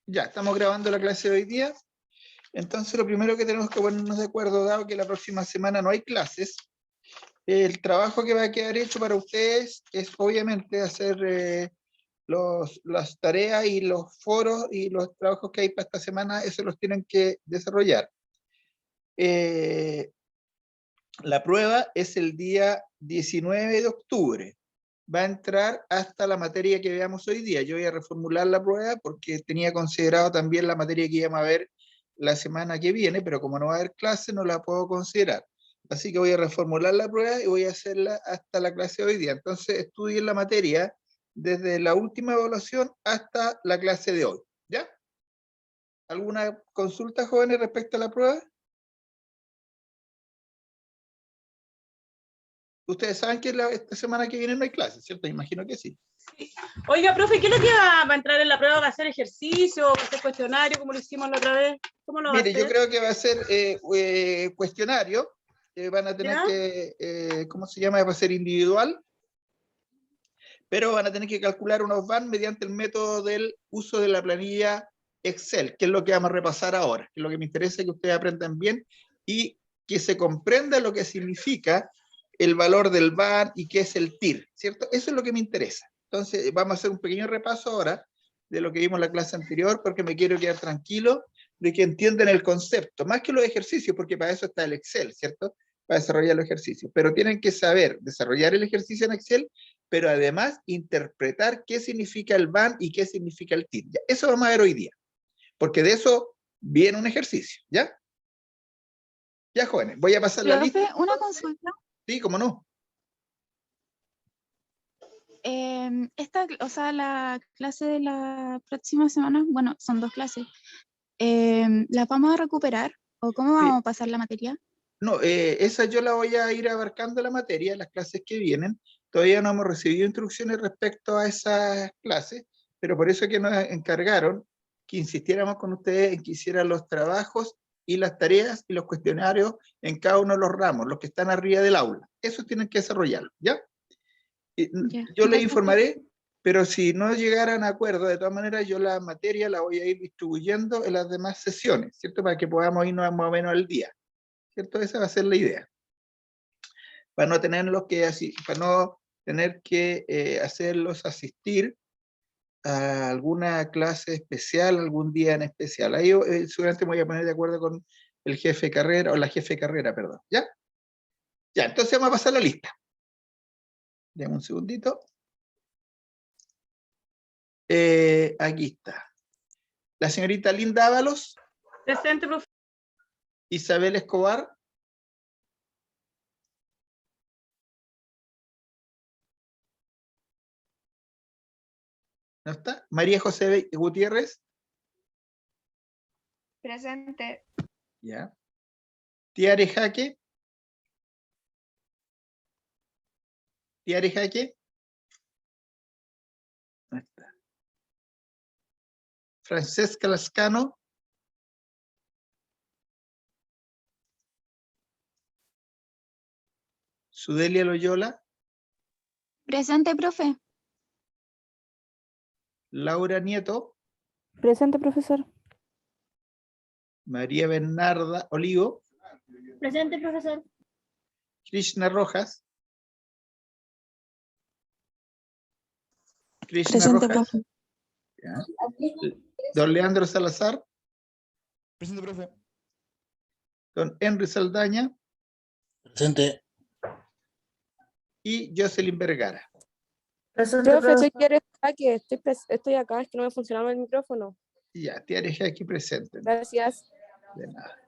Ya, estamos grabando la clase de hoy día. Entonces, lo primero que tenemos que ponernos de acuerdo, dado que la próxima semana no hay clases, el trabajo que va a quedar hecho para ustedes es obviamente hacer las tareas y los foros y los trabajos que hay para esta semana, eso los tienen que desarrollar. La prueba es el día 19 de octubre. Va a entrar hasta la materia que veamos hoy día. Yo voy a reformular la prueba porque tenía considerado también la materia que íbamos a ver la semana que viene, pero como no va a haber clase, no la puedo considerar. Así que voy a reformular la prueba y voy a hacerla hasta la clase de hoy día. Entonces, estudien la materia desde la última evaluación hasta la clase de hoy. ¿Ya? ¿Alguna consulta, jóvenes, respecto a la prueba? Ustedes saben que esta semana que viene no hay clases, ¿cierto? Imagino que sí. Sí. Oiga, profe, ¿qué es lo que va a entrar en la prueba? ¿Va a hacer ejercicio? ¿Va a hacer cuestionario como lo hicimos la otra vez? ¿Cómo lo va a Mire, hacer? yo creo que va a ser cuestionario, van a tener ¿Ya? que, ¿cómo se llama? Va a ser individual, pero van a tener que calcular unos van mediante el método del uso de la planilla Excel, que es lo que vamos a repasar ahora, que es lo que me interesa que ustedes aprendan bien y que se comprenda lo que significa el valor del van y qué es el TIR, ¿cierto? Eso es lo que me interesa. Entonces, vamos a hacer un pequeño repaso ahora de lo que vimos en la clase anterior, porque me quiero quedar tranquilo de que entiendan el concepto, más que los ejercicios, porque para eso está el Excel, ¿cierto? Para desarrollar los ejercicios. Pero tienen que saber desarrollar el ejercicio en Excel, pero además interpretar qué significa el van y qué significa el TIR. Eso vamos a ver hoy día, porque de eso viene un ejercicio, ¿ya? Ya, jóvenes, voy a pasar la lista. Profe, una consulta. Sí, cómo no. O sea, la clase de la próxima semana, bueno, son 2 clases. ¿Las vamos a recuperar? ¿O cómo vamos a pasar la materia? No, esa yo la voy a ir abarcando la materia, las clases que vienen. Todavía no hemos recibido instrucciones respecto a esas clases, pero por eso es que nos encargaron que insistiéramos con ustedes en que hicieran los trabajos y las tareas y los cuestionarios en cada uno de los ramos, los que están arriba del aula. Eso tienen que desarrollarlo, ¿ya? Ya, Yo les gracias, informaré, pero si no llegaran a acuerdo, de todas maneras, yo la materia la voy a ir distribuyendo en las demás sesiones, ¿cierto? Para que podamos irnos más o menos al día, ¿cierto? Esa va a ser la idea. Para no tenerlos que para no tener que hacerlos asistir a alguna clase especial, algún día en especial. Ahí seguramente me voy a poner de acuerdo con el jefe de carrera, o la jefe de carrera, perdón. ¿Ya? Ya, entonces vamos a pasar la lista. Dame un segundito. Aquí está. La señorita Linda Ábalos. Presente, profe. Isabel Escobar. ¿No está? María José Gutiérrez. Presente. Ya. Tiare Jaque. Tiare Jaque. No está. Francesca Lascano. Sudelia Loyola. Presente, profe. Laura Nieto. Presente, profesor. María Bernarda Olivo. Presente, profesor. Krishna Rojas. Krishna Presente, Rojas. profe. Ya. Don Leandro Salazar. Presente, profe. Don Henry Saldaña. Presente. Y Jocelyn Vergara. Presente, Profe, soy Tiare Jaque. Estoy acá, es que no me funcionaba el micrófono. Ya, Tiare aquí presente. Gracias. De nada.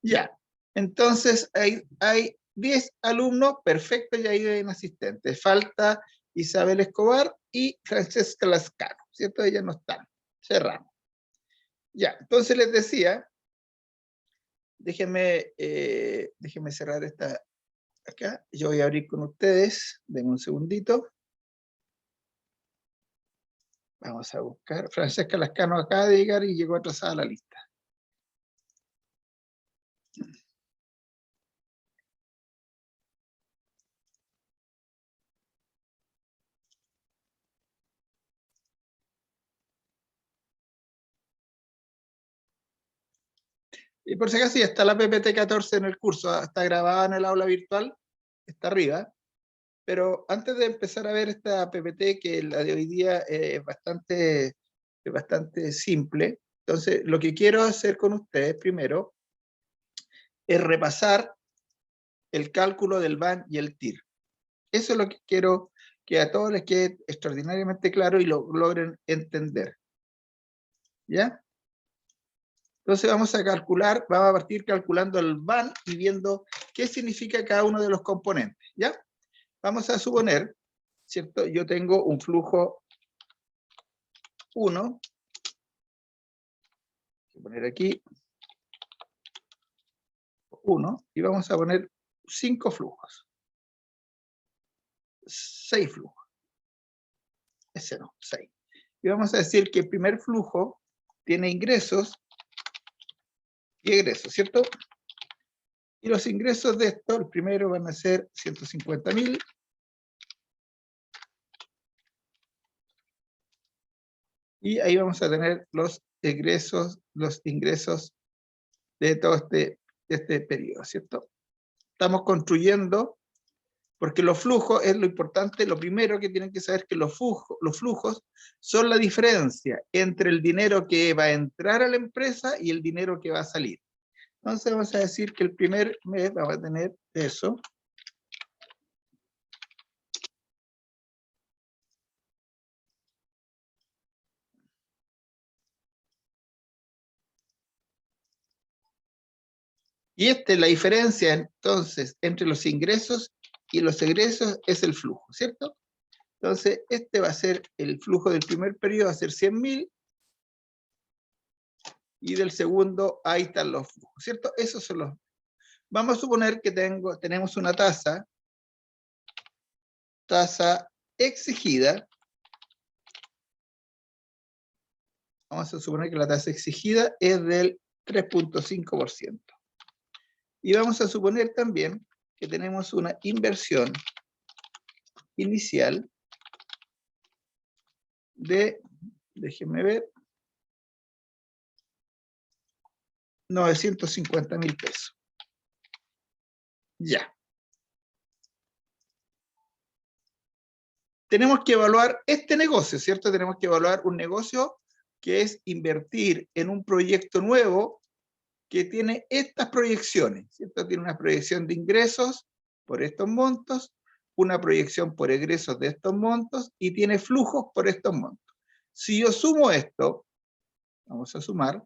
Ya, entonces hay 10 alumnos, perfecto, y ahí deben asistentes. Falta Isabel Escobar y Francesca Lascano, ¿cierto? Ellas no están. Cerramos. Ya, entonces les decía, déjenme cerrar esta acá. Yo voy a abrir con ustedes. Denme un segundito. Vamos a buscar. Francesca Lascano acaba de llegar y llegó atrasada a la lista. Y por si acaso ya está la PPT 14 en el curso, está grabada en el aula virtual, está arriba. Pero antes de empezar a ver esta PPT, que la de hoy día es bastante simple, entonces lo que quiero hacer con ustedes primero es repasar el cálculo del VAN y el TIR. Eso es lo que quiero que a todos les quede extraordinariamente claro y lo logren entender. ¿Ya? Entonces vamos a partir calculando el VAN y viendo qué significa cada uno de los componentes. ¿Ya? Vamos a suponer, ¿cierto? Yo tengo un flujo 1. Voy a poner aquí 1 y vamos a poner 5 flujos. 6 flujos. Ese no, 6. Y vamos a decir que el primer flujo tiene ingresos y egresos, ¿cierto? Y los ingresos de esto, el primero van a ser 150.000. Y ahí vamos a tener los ingresos de todo este periodo, ¿cierto? Estamos construyendo, porque los flujos es lo importante, lo primero que tienen que saber es que los flujos son la diferencia entre el dinero que va a entrar a la empresa y el dinero que va a salir. Entonces vamos a decir que el primer mes vamos a tener eso. Y la diferencia entonces entre los ingresos y los egresos es el flujo, ¿cierto? Entonces este va a ser el flujo del primer periodo, va a ser 100.000. Y del segundo, ahí están los flujos, ¿cierto? Esos son los... Vamos a suponer que tenemos una tasa exigida. Vamos a suponer que la tasa exigida es del 3.5%. Y vamos a suponer también que tenemos una inversión inicial de, déjenme ver, 950.000 pesos. Ya. Tenemos que evaluar este negocio, ¿cierto? Tenemos que evaluar un negocio que es invertir en un proyecto nuevo que tiene estas proyecciones, ¿cierto? Tiene una proyección de ingresos por estos montos, una proyección por egresos de estos montos y tiene flujos por estos montos. Si yo sumo esto, vamos a sumar,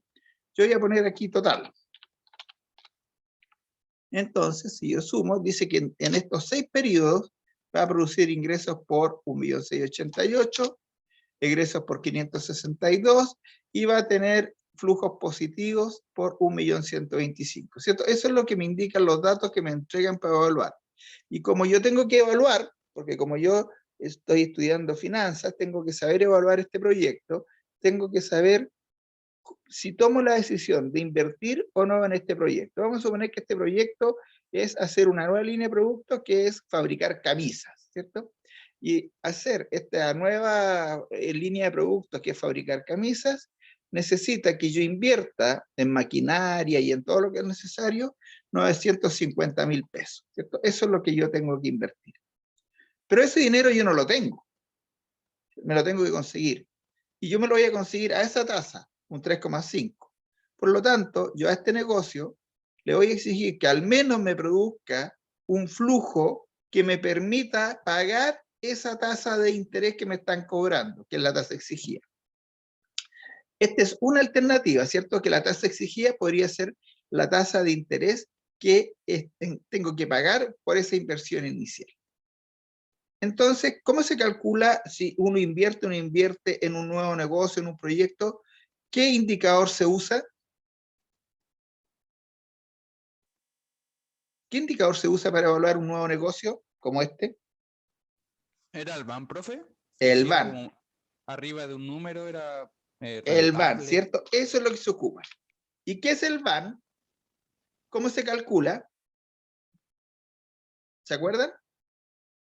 yo voy a poner aquí total. Entonces, si yo sumo, dice que en estos 6 periodos va a producir ingresos por 1.688.000, egresos por 562 y va a tener flujos positivos por 1.125.000, ¿cierto? Eso es lo que me indican los datos que me entregan para evaluar. Y como yo tengo que evaluar, porque como yo estoy estudiando finanzas, tengo que saber evaluar este proyecto, tengo que saber si tomo la decisión de invertir o no en este proyecto. Vamos a suponer que este proyecto es hacer una nueva línea de productos que es fabricar camisas, ¿cierto? Y hacer esta nueva línea de productos que es fabricar camisas, necesita que yo invierta en maquinaria y en todo lo que es necesario, 950.000 pesos, ¿cierto? Eso es lo que yo tengo que invertir. Pero ese dinero yo no lo tengo. Me lo tengo que conseguir. Y yo me lo voy a conseguir a esa tasa, un 3,5. Por lo tanto, yo a este negocio le voy a exigir que al menos me produzca un flujo que me permita pagar esa tasa de interés que me están cobrando, que es la tasa exigida. Esta es una alternativa, ¿cierto? Que la tasa exigida podría ser la tasa de interés que tengo que pagar por esa inversión inicial. Entonces, ¿cómo se calcula si uno invierte o no invierte en un nuevo negocio, en un proyecto? ¿Qué indicador se usa? ¿Qué indicador se usa para evaluar un nuevo negocio como este? ¿Era el VAN, profe? El Sí, VAN. como arriba de un número era El VAN, rentable. ¿cierto? Eso es lo que se ocupa. ¿Y qué es el VAN? ¿Cómo se calcula? ¿Se acuerdan?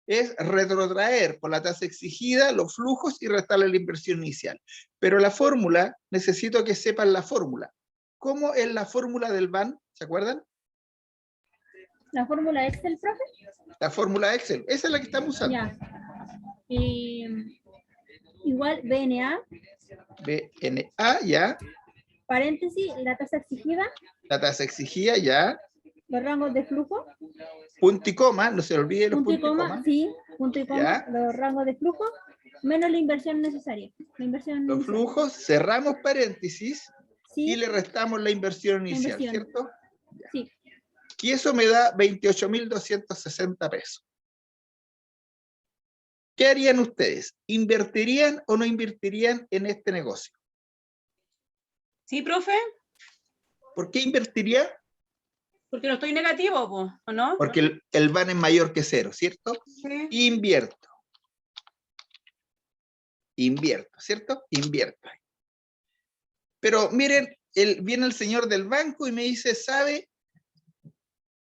Es retrotraer por la tasa exigida los flujos y restarle la inversión inicial. Pero la fórmula, necesito que sepan la fórmula. ¿Cómo es la fórmula del VAN? ¿Se acuerdan? La fórmula Excel, profe. La fórmula Excel. Esa es la que estamos usando. Ya. Igual BNA, BNA, ya. paréntesis, la tasa exigida, La tasa exigida, ya. los rangos de flujo, Punto y coma, no se olvide los punto y puntos y coma, coma. sí, punto y coma, Ya. los rangos de flujo, menos la inversión necesaria. La inversión Los inicial. flujos, cerramos paréntesis Sí, y le restamos la inversión inicial, inversión. ¿cierto? sí. Y eso me da 28.260 pesos. ¿Qué harían ustedes? ¿Invertirían o no invertirían en este negocio? ¿Sí, profe? ¿Por qué invertiría? Porque no estoy negativo, po, ¿o no? Porque el VAN es mayor que cero, ¿cierto? Sí. Invierto. Invierto, ¿cierto? Invierto. Pero miren, viene el señor del banco y me dice, ¿sabe?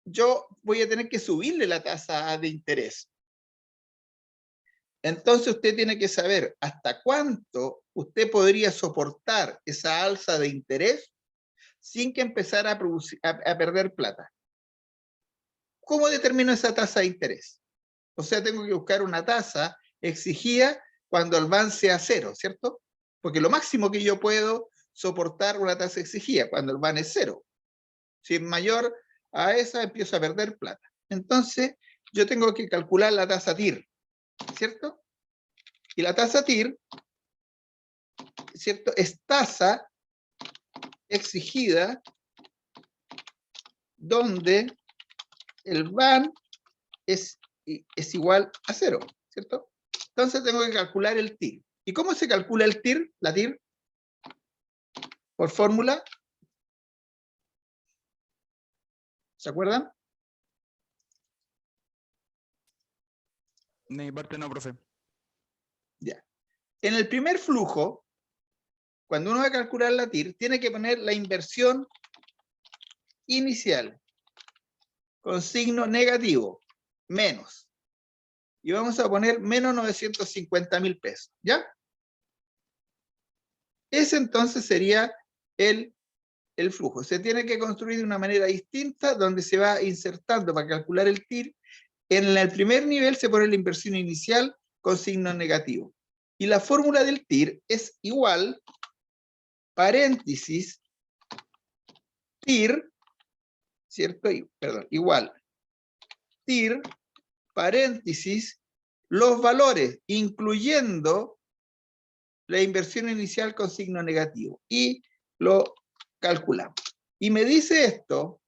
Yo voy a tener que subirle la tasa de interés. Entonces usted tiene que saber hasta cuánto usted podría soportar esa alza de interés sin que empezara a perder plata. ¿Cómo determino esa tasa de interés? O sea, tengo que buscar una tasa exigida cuando el VAN sea cero, ¿cierto? Porque lo máximo que yo puedo soportar una tasa exigida cuando el VAN es cero. Si es mayor a esa, empiezo a perder plata. Entonces, yo tengo que calcular la tasa TIR, ¿cierto? Y la tasa TIR, ¿cierto? Es tasa exigida donde el VAN es igual a cero, ¿cierto? Entonces tengo que calcular el TIR. ¿Y cómo se calcula el TIR? La TIR, por fórmula. ¿Se acuerdan? De mi parte no, profe. Ya. En el primer flujo, cuando uno va a calcular la TIR, tiene que poner la inversión inicial con signo negativo, menos. Y vamos a poner menos 950.000 pesos, ¿ya? Ese entonces sería el flujo. Se tiene que construir de una manera distinta, donde se va insertando para calcular el TIR. En el primer nivel se pone la inversión inicial con signo negativo. Y la fórmula del TIR es igual, paréntesis, TIR, ¿cierto? Perdón, igual, TIR, paréntesis, los valores, incluyendo la inversión inicial con signo negativo. Y lo calculamos. Y me dice esto,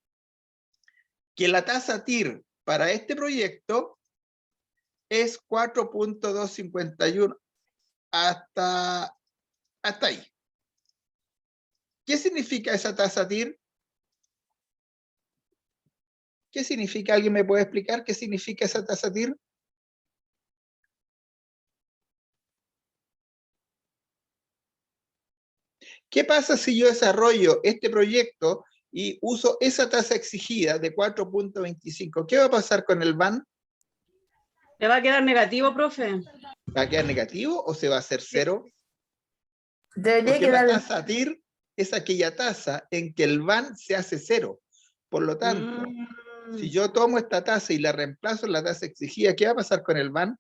que la tasa TIR para este proyecto es 4.251 hasta ahí. ¿Qué significa esa tasa TIR? ¿Qué significa? ¿Alguien me puede explicar qué significa esa tasa TIR? ¿Qué pasa si yo desarrollo este proyecto y uso esa tasa exigida de 4.25? ¿Qué va a pasar con el VAN? ¿Le va a quedar negativo, profe? ¿Va a quedar negativo o se va a hacer cero? Debería Porque la quedar. tasa TIR es aquella tasa en que el VAN se hace cero. Por lo tanto, si yo tomo esta tasa y la reemplazo en la tasa exigida, ¿qué va a pasar con el VAN?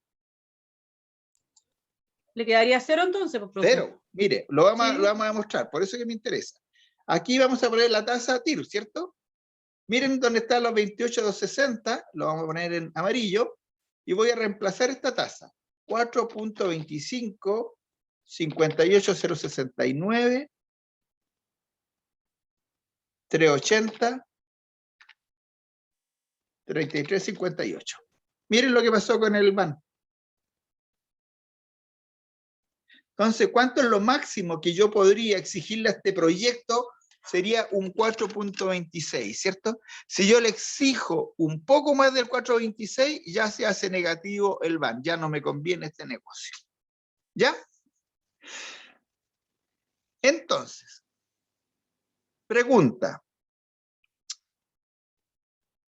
¿Le quedaría cero entonces, pues, profe? Cero. Mire, lo vamos Sí. a demostrar, por eso que me interesa. Aquí vamos a poner la tasa TIR, ¿cierto? Miren dónde están los 28.260, lo vamos a poner en amarillo, y voy a reemplazar esta tasa. 4.25, 58.069, 380, 33.58. Miren lo que pasó con el VAN. Entonces, ¿cuánto es lo máximo que yo podría exigirle a este proyecto? Sería un 4.26, ¿cierto? Si yo le exijo un poco más del 4.26, ya se hace negativo el VAN, ya no me conviene este negocio. ¿Ya? Entonces, pregunta.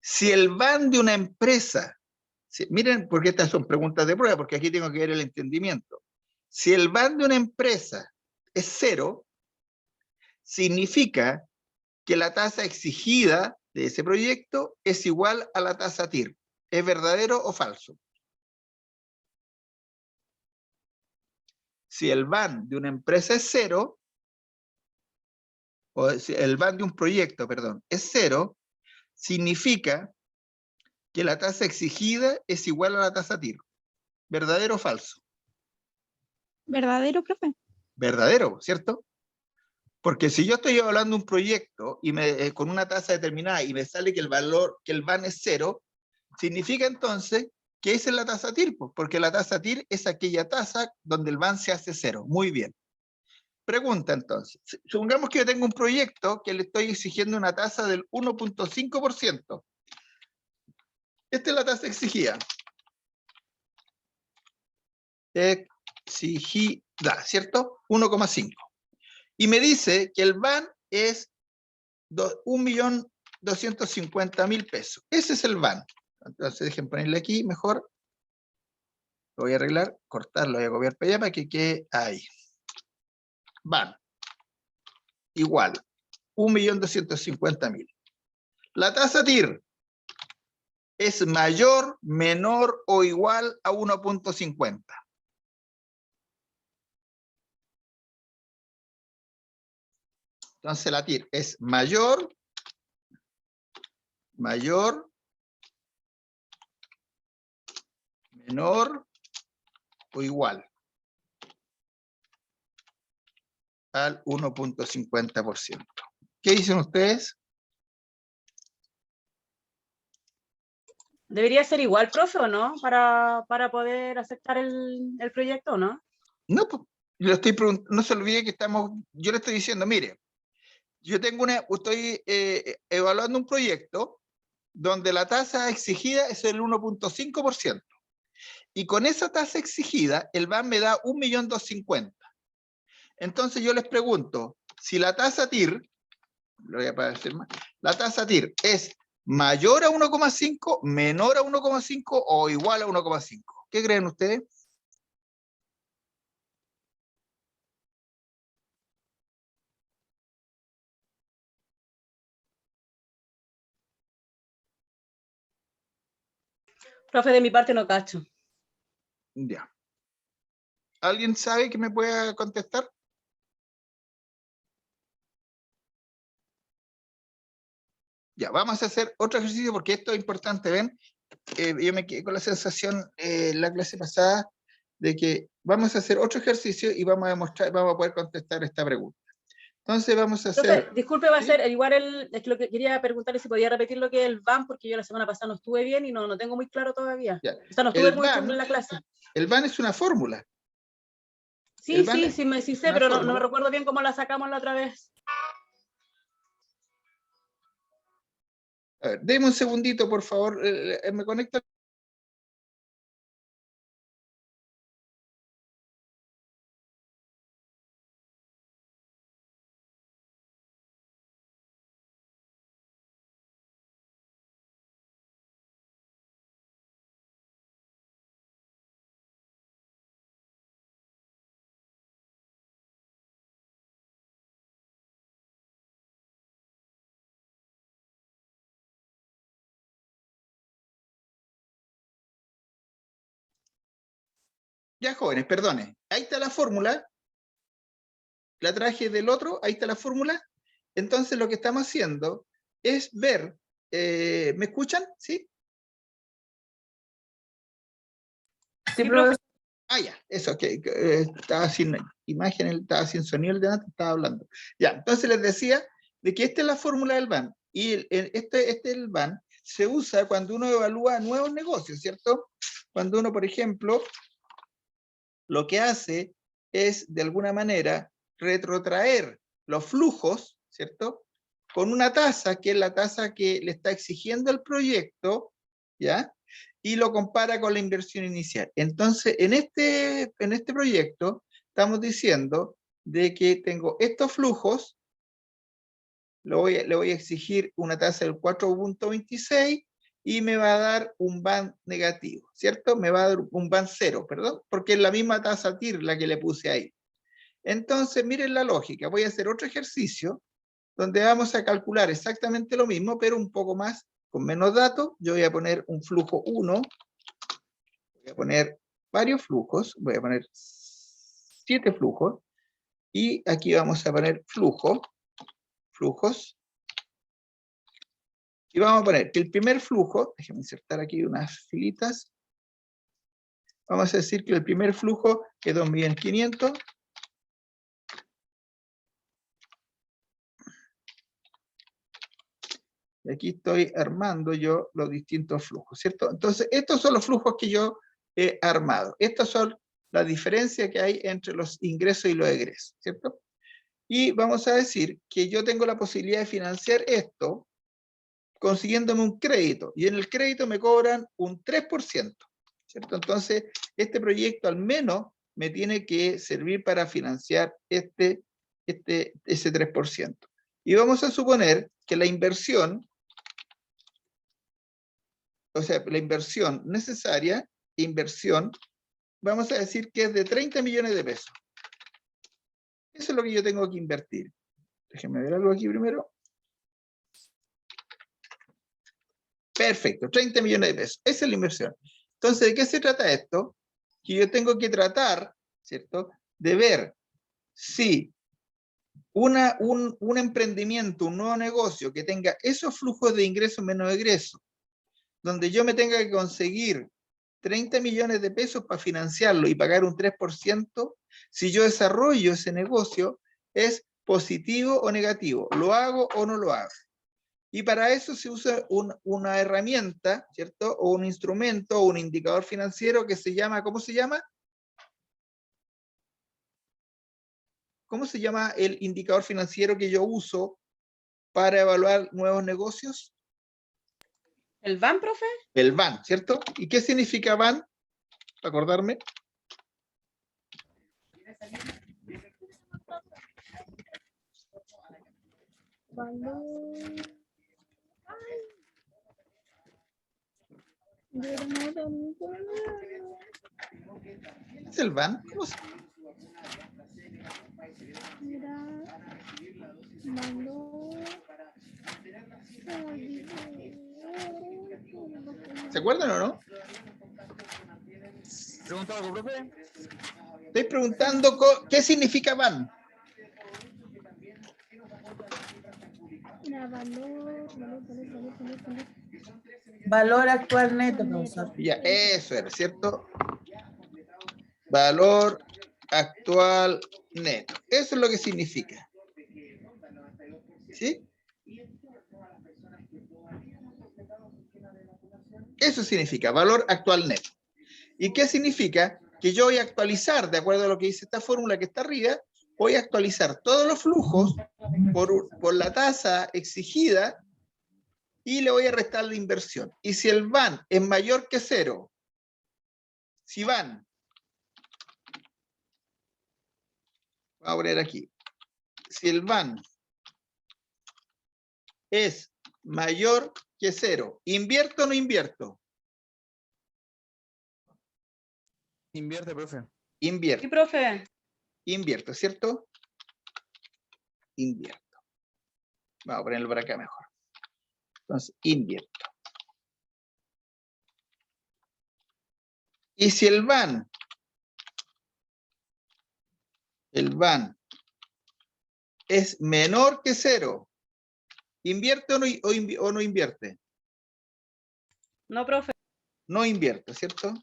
Si el VAN de una empresa, miren, porque estas son preguntas de prueba, porque aquí tengo que ver el entendimiento. Si el VAN de una empresa es cero, significa que la tasa exigida de ese proyecto es igual a la tasa TIR. ¿Es verdadero o falso? Si el VAN de una empresa es 0, o si el VAN de un proyecto, perdón, es 0, significa que la tasa exigida es igual a la tasa TIR. ¿Verdadero o falso? ¿Verdadero, profe? Verdadero, ¿cierto? Porque si yo estoy hablando de un proyecto y con una tasa determinada y me sale que el valor, que el VAN es 0, significa entonces que esa es la tasa TIR, porque la tasa TIR es aquella tasa donde el VAN se hace 0. Muy bien. Pregunta entonces, supongamos que yo tengo un proyecto que le estoy exigiendo una tasa del 1.5%. Esta es la tasa exigida. Exigida, ¿cierto? 1,5. Y me dice que el VAN es 1.250.000 pesos. Ese es el VAN. Entonces dejen ponerle aquí mejor. Lo voy a arreglar, cortarlo, voy a copiar para allá para que quede ahí. VAN igual 1.250.000. La tasa TIR es mayor, menor o igual a 1.50. Entonces la TIR es mayor, menor o igual al 1.50%. ¿Qué dicen ustedes? ¿Debería ser igual, profe, o no? Para poder aceptar el proyecto, ¿o no? No, pues, no se olvide que yo le estoy diciendo, mire, yo estoy evaluando un proyecto donde la tasa exigida es el 1.5%. Y con esa tasa exigida, el VAN me da 1.250.000. Entonces yo les pregunto, si la tasa TIR, lo voy a hacer más, la tasa TIR es mayor a 1,5, menor a 1,5 o igual a 1,5. ¿Qué creen ustedes? Profe, de mi parte no cacho. Ya. ¿Alguien sabe que me pueda contestar? Ya, vamos a hacer otro ejercicio porque esto es importante, ¿ven? Yo me quedé con la sensación la clase pasada de que vamos a hacer otro ejercicio y vamos a poder contestar esta pregunta. Entonces vamos a hacer... Profe, disculpe, va a ¿sí? ser igual es que lo que quería preguntarle si podía repetir lo que es el VAN, porque yo la semana pasada no estuve bien y no tengo muy claro todavía. Ya. O sea, no estuve El muy VAN, segura en la clase. el VAN es una fórmula. Sí, sí sé, una pero no fórmula. me recuerdo bien cómo la sacamos la otra vez. A ver, deme un segundito, por favor. Me conecto. Ya, jóvenes, perdone. Ahí está la fórmula. La traje del otro, ahí está la fórmula. Entonces lo que estamos haciendo es ver, ¿me escuchan? ¿Sí? Sí, profe. Ah, ya, eso, que estaba sin imagen, estaba sin sonido el de antes, estaba hablando. Ya, entonces les decía de que esta es la fórmula del VAN. Y el VAN se usa cuando uno evalúa nuevos negocios, ¿cierto? Cuando uno, por ejemplo, lo que hace es, de alguna manera, retrotraer los flujos, ¿cierto? Con una tasa, que es la tasa que le está exigiendo el proyecto, ¿ya? Y lo compara con la inversión inicial. Entonces, en este proyecto, estamos diciendo de que tengo estos flujos, le voy a exigir una tasa del 4.26 y me va a dar un VAN negativo, ¿cierto? Me va a dar un VAN 0, perdón, porque es la misma tasa TIR la que le puse ahí. Entonces, miren la lógica, voy a hacer otro ejercicio, donde vamos a calcular exactamente lo mismo, pero un poco más, con menos datos. Yo voy a poner un flujo 1, voy a poner varios flujos, voy a poner 7 flujos, y aquí vamos a poner flujos, y vamos a poner que el primer flujo, déjenme insertar aquí unas filitas, vamos a decir que el primer flujo es 2.500.000. Y aquí estoy armando yo los distintos flujos, ¿cierto? Entonces, estos son los flujos que yo he armado. Estas son las diferencias que hay entre los ingresos y los egresos, ¿cierto? Y vamos a decir que yo tengo la posibilidad de financiar esto consiguiéndome un crédito. Y en el crédito me cobran un 3%, ¿cierto? Entonces, este proyecto al menos me tiene que servir para financiar ese 3%. Y vamos a suponer que la inversión, o sea, la inversión necesaria, vamos a decir que es de 30 millones de pesos. Eso es lo que yo tengo que invertir. Déjenme ver algo aquí primero. Perfecto, 30 millones de pesos. Esa es la inversión. Entonces, ¿de qué se trata esto? Que yo tengo que tratar, ¿cierto?, de ver si un emprendimiento, un nuevo negocio que tenga esos flujos de ingresos menos egresos, donde yo me tenga que conseguir 30 millones de pesos para financiarlo y pagar un 3%, si yo desarrollo ese negocio, ¿es positivo o negativo? ¿Lo hago o no lo hago? Y para eso se usa una herramienta, ¿cierto? O un instrumento, o un indicador financiero que se llama, ¿cómo se llama? ¿Cómo se llama el indicador financiero que yo uso para evaluar nuevos negocios? ¿El VAN, profe? El VAN, ¿cierto? ¿Y qué significa VAN? Para acordarme. ¿Qué es el VAN? ¿Cómo se... ¿Se acuerdan o no? ¿Pregunta algo, profe? Estoy preguntando qué significa VAN. Valor actual neto, profesor. Ya, eso era, ¿cierto? Valor actual neto. Eso es lo que significa. ¿Sí? Eso significa valor actual neto. ¿Y qué significa? Que yo voy a actualizar, de acuerdo a lo que dice esta fórmula que está arriba, voy a actualizar todos los flujos por la tasa exigida y le voy a restar la inversión. Y si el VAN es mayor que 0, si VAN, vamos a poner aquí, si el VAN es mayor que 0, ¿invierto o no invierto? Invierte, profe. Invierto. Sí, profe. Invierto, ¿cierto? Invierto. Vamos a ponerlo por acá mejor. Entonces, invierto. Y si el VAN es menor que 0, ¿invierte o no invierte? No, profe. No invierto, ¿cierto?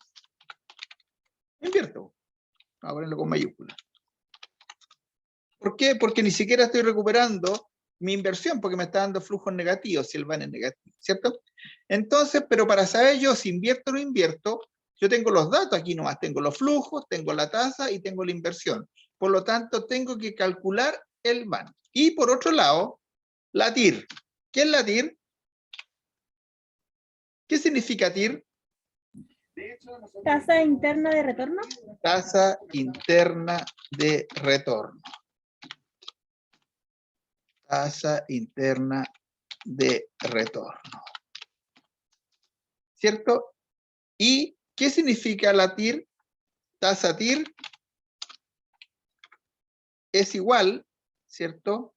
Invierto. Vamos a ponerlo con mayúscula. ¿Por qué? Porque ni siquiera estoy recuperando mi inversión, porque me está dando flujos negativos si el VAN es negativo, ¿cierto? Entonces, pero para saber yo si invierto o no invierto, yo tengo los datos aquí nomás, tengo los flujos, tengo la tasa y tengo la inversión. Por lo tanto, tengo que calcular el VAN. Y por otro lado, la TIR. ¿Qué es la TIR? ¿Qué significa TIR? Tasa interna de retorno. Tasa interna de retorno. Tasa interna de retorno. ¿Cierto? ¿Y qué significa la TIR? Tasa TIR es igual, ¿cierto?,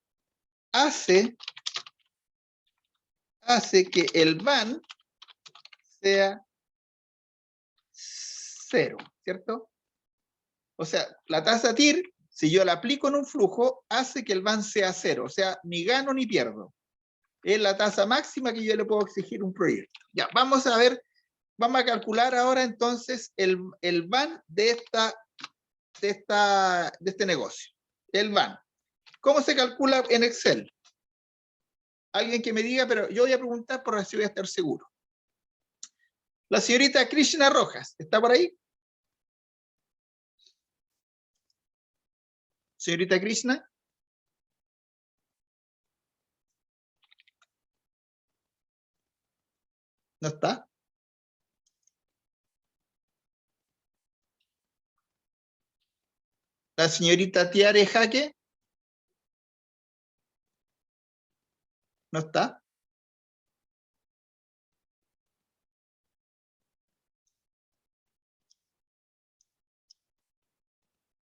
hace que el van sea 0, ¿cierto? O sea, la tasa TIR, si yo la aplico en un flujo, hace que el van sea 0, o sea, ni gano ni pierdo. Es la tasa máxima que yo le puedo exigir a un proyecto. Ya, vamos a ver, vamos a calcular ahora entonces el van de este negocio. El van. ¿Cómo se calcula en Excel? Alguien que me diga, pero yo voy a preguntar por si voy a estar seguro. La señorita Krishna Rojas, ¿está por ahí? Señorita Krishna. ¿No está? La señorita Tiare Jaque. ¿No está?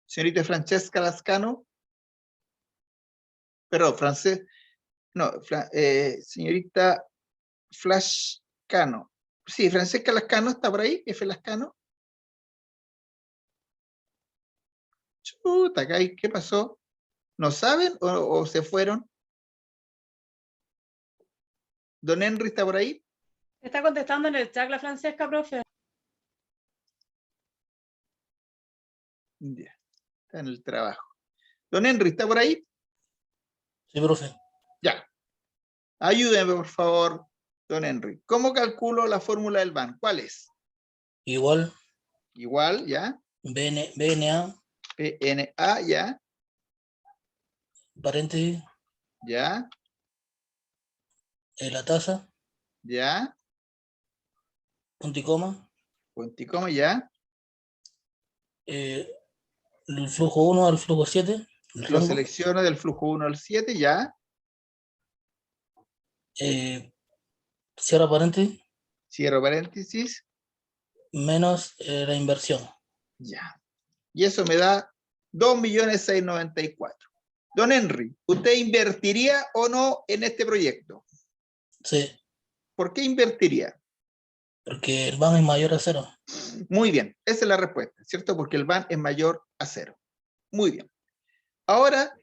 Señorita Francesca Lascano. Perdón, señorita Flascano. Sí, Francesca Lascano está por ahí, F. Lascano. Chuta, ¿qué pasó? ¿No saben o se fueron? ¿Don Henry está por ahí? Está contestando en el chat la Francesca, profe. Ya, está en el trabajo. ¿Don Henry está por ahí? Sí, profe. Ya. Ayúdeme, por favor, don Henry. ¿Cómo calculo la fórmula del van? ¿Cuál es? Igual. Igual, ¿ya? BNA. PNA, ¿ya? Paréntesis. ¿Ya? La tasa. ¿Ya? Punto y coma. Punto y coma, ¿ya? El flujo 1 al flujo 7. Lo selecciono del flujo 1 al 7, ¿ya? Cierra paréntesis. Cierro paréntesis. Menos la inversión. Ya. Y eso me da 2.694.000. Don Henry, ¿usted invertiría o no en este proyecto? Sí. ¿Por qué invertiría? Porque el van es mayor a 0. Muy bien, esa es la respuesta, ¿cierto? Porque el van es mayor a 0. Muy bien. Ahora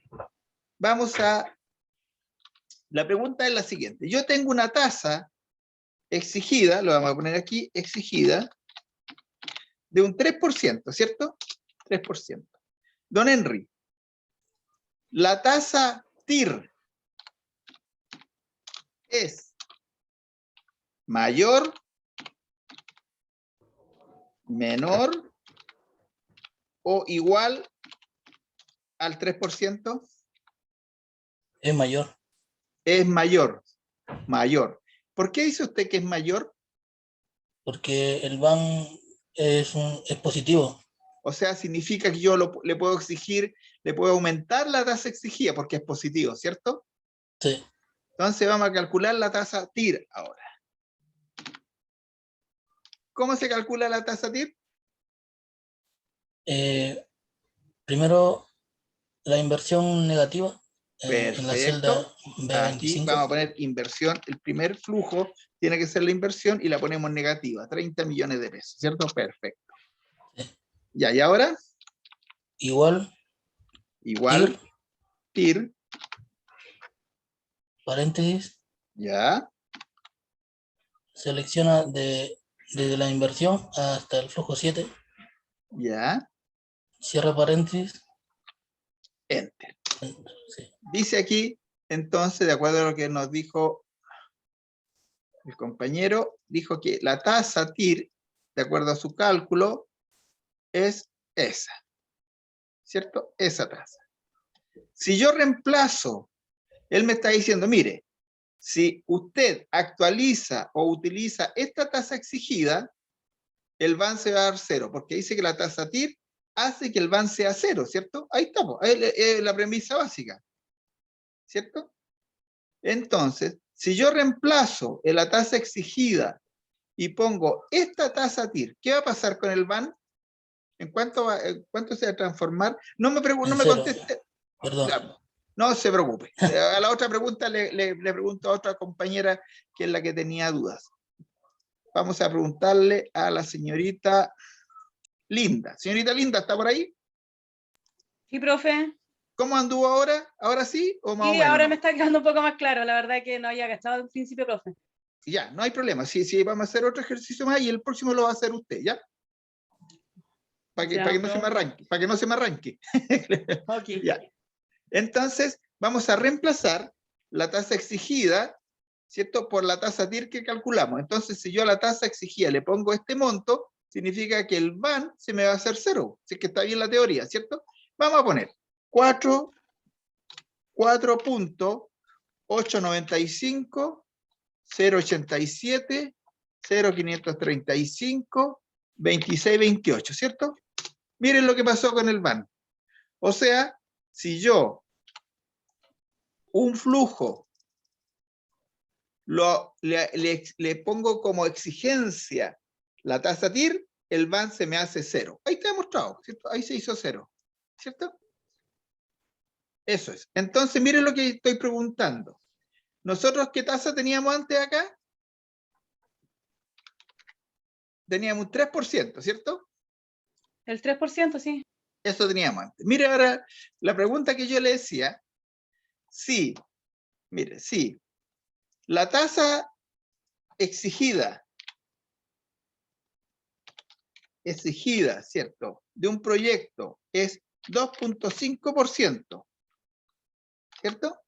vamos a... La pregunta es la siguiente. Yo tengo una tasa exigida, lo vamos a poner aquí, exigida, de un 3%, ¿cierto? 3%. Don Henry, la tasa TIR es mayor, menor o igual al 3%. Es mayor. Es mayor, mayor. ¿Por qué dice usted que es mayor? Porque el van es positivo. O sea, significa que yo le puedo exigir, le puedo aumentar la tasa exigida porque es positivo, ¿cierto? Sí. Entonces vamos a calcular la tasa TIR ahora. ¿Cómo se calcula la tasa TIR? Primero, la inversión negativa en la celda Perfecto. Aquí B25. vamos a poner inversión. El primer flujo tiene que ser la inversión y la ponemos negativa, 30 millones de pesos, ¿cierto? Perfecto. Sí. Ya, ¿y ahora? Igual. TIR. Paréntesis. Ya. Selecciona desde la inversión hasta el flujo 7. Ya. Cierra paréntesis. Enter. Sí. Dice aquí, entonces, de acuerdo a lo que nos dijo el compañero, dijo que la tasa TIR, de acuerdo a su cálculo, es esa. ¿Cierto? Esa tasa. Si yo reemplazo, él me está diciendo, mire, si usted actualiza o utiliza esta tasa exigida, el van se va a dar 0, porque dice que la tasa TIR hace que el van sea 0, ¿cierto? Ahí estamos, es la premisa básica, ¿cierto? Entonces, si yo reemplazo en la tasa exigida y pongo esta tasa TIR, ¿qué va a pasar con el van? ¿En cuánto se va a transformar? No me conteste. Perdón. Claro. No se preocupe. A la otra pregunta le pregunto a otra compañera que es la que tenía dudas. Vamos a preguntarle a la señorita Linda. Señorita Linda, ¿está por ahí? Sí, profe. ¿Cómo anduvo ahora? ¿Ahora sí o más o Sí, menos? ahora No? me está quedando un poco más claro. La verdad que no había gastado en principio, profe. Ya, no hay problema. Sí, vamos a hacer otro ejercicio más y el próximo lo va a hacer usted, ¿ya? Para que no se me arranque, para que no se me arranque. Ok. Ya. Entonces, vamos a reemplazar la tasa exigida, ¿cierto? Por la tasa TIR que calculamos. Entonces, si yo a la tasa exigida le pongo este monto, significa que el VAN se me va a hacer 0. Si es que está bien la teoría, ¿cierto? Vamos a poner 4.895, 0.87, 0.535, 26.28, ¿cierto? Miren lo que pasó con el VAN. O sea, si yo un flujo le pongo como exigencia la tasa TIR, el VAN se me hace 0. Ahí está demostrado, ¿cierto? Ahí se hizo 0, ¿cierto? Eso es. Entonces, miren lo que estoy preguntando. ¿Nosotros qué tasa teníamos antes acá? Teníamos un 3%, ¿cierto? El 3%, sí. Eso teníamos antes. Mire ahora la pregunta que yo le decía. Sí, mire, sí. La tasa exigida, ¿cierto? De un proyecto es 2.5%, ¿cierto?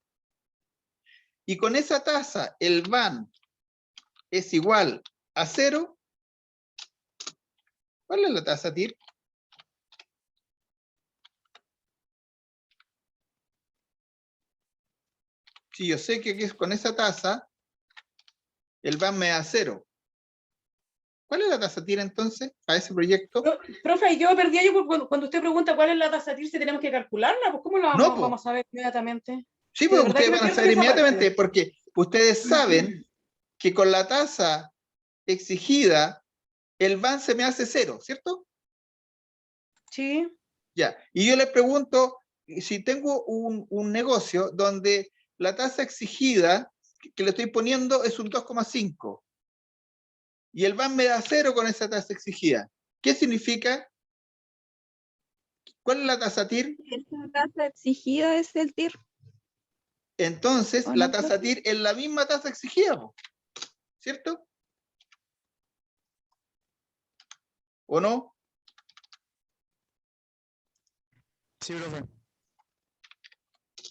Y con esa tasa el VAN es igual a 0. ¿Cuál es la tasa TIR? Si yo sé que con esa tasa el VAN me da 0. ¿Cuál es la tasa TIR entonces a ese proyecto? Profe, yo perdí ahí cuando usted pregunta cuál es la tasa TIR, si tenemos que calcularla, pues ¿cómo lo No, po. vamos a ver inmediatamente? Sí, De pues verdad ustedes que no van a entiendo saber esa parte. inmediatamente porque ustedes saben que con la tasa exigida el VAN se me hace 0, ¿cierto? Sí. Ya. Y yo les pregunto, si tengo un negocio donde la tasa exigida que le estoy poniendo es un 2,5 y el VAN me da 0 con esa tasa exigida, ¿qué significa? ¿Cuál es la tasa TIR? Esa tasa exigida es el TIR. Entonces, ¿O la no, tasa profe? TIR es la misma tasa exigida, ¿cierto? ¿O no? Sí, profe.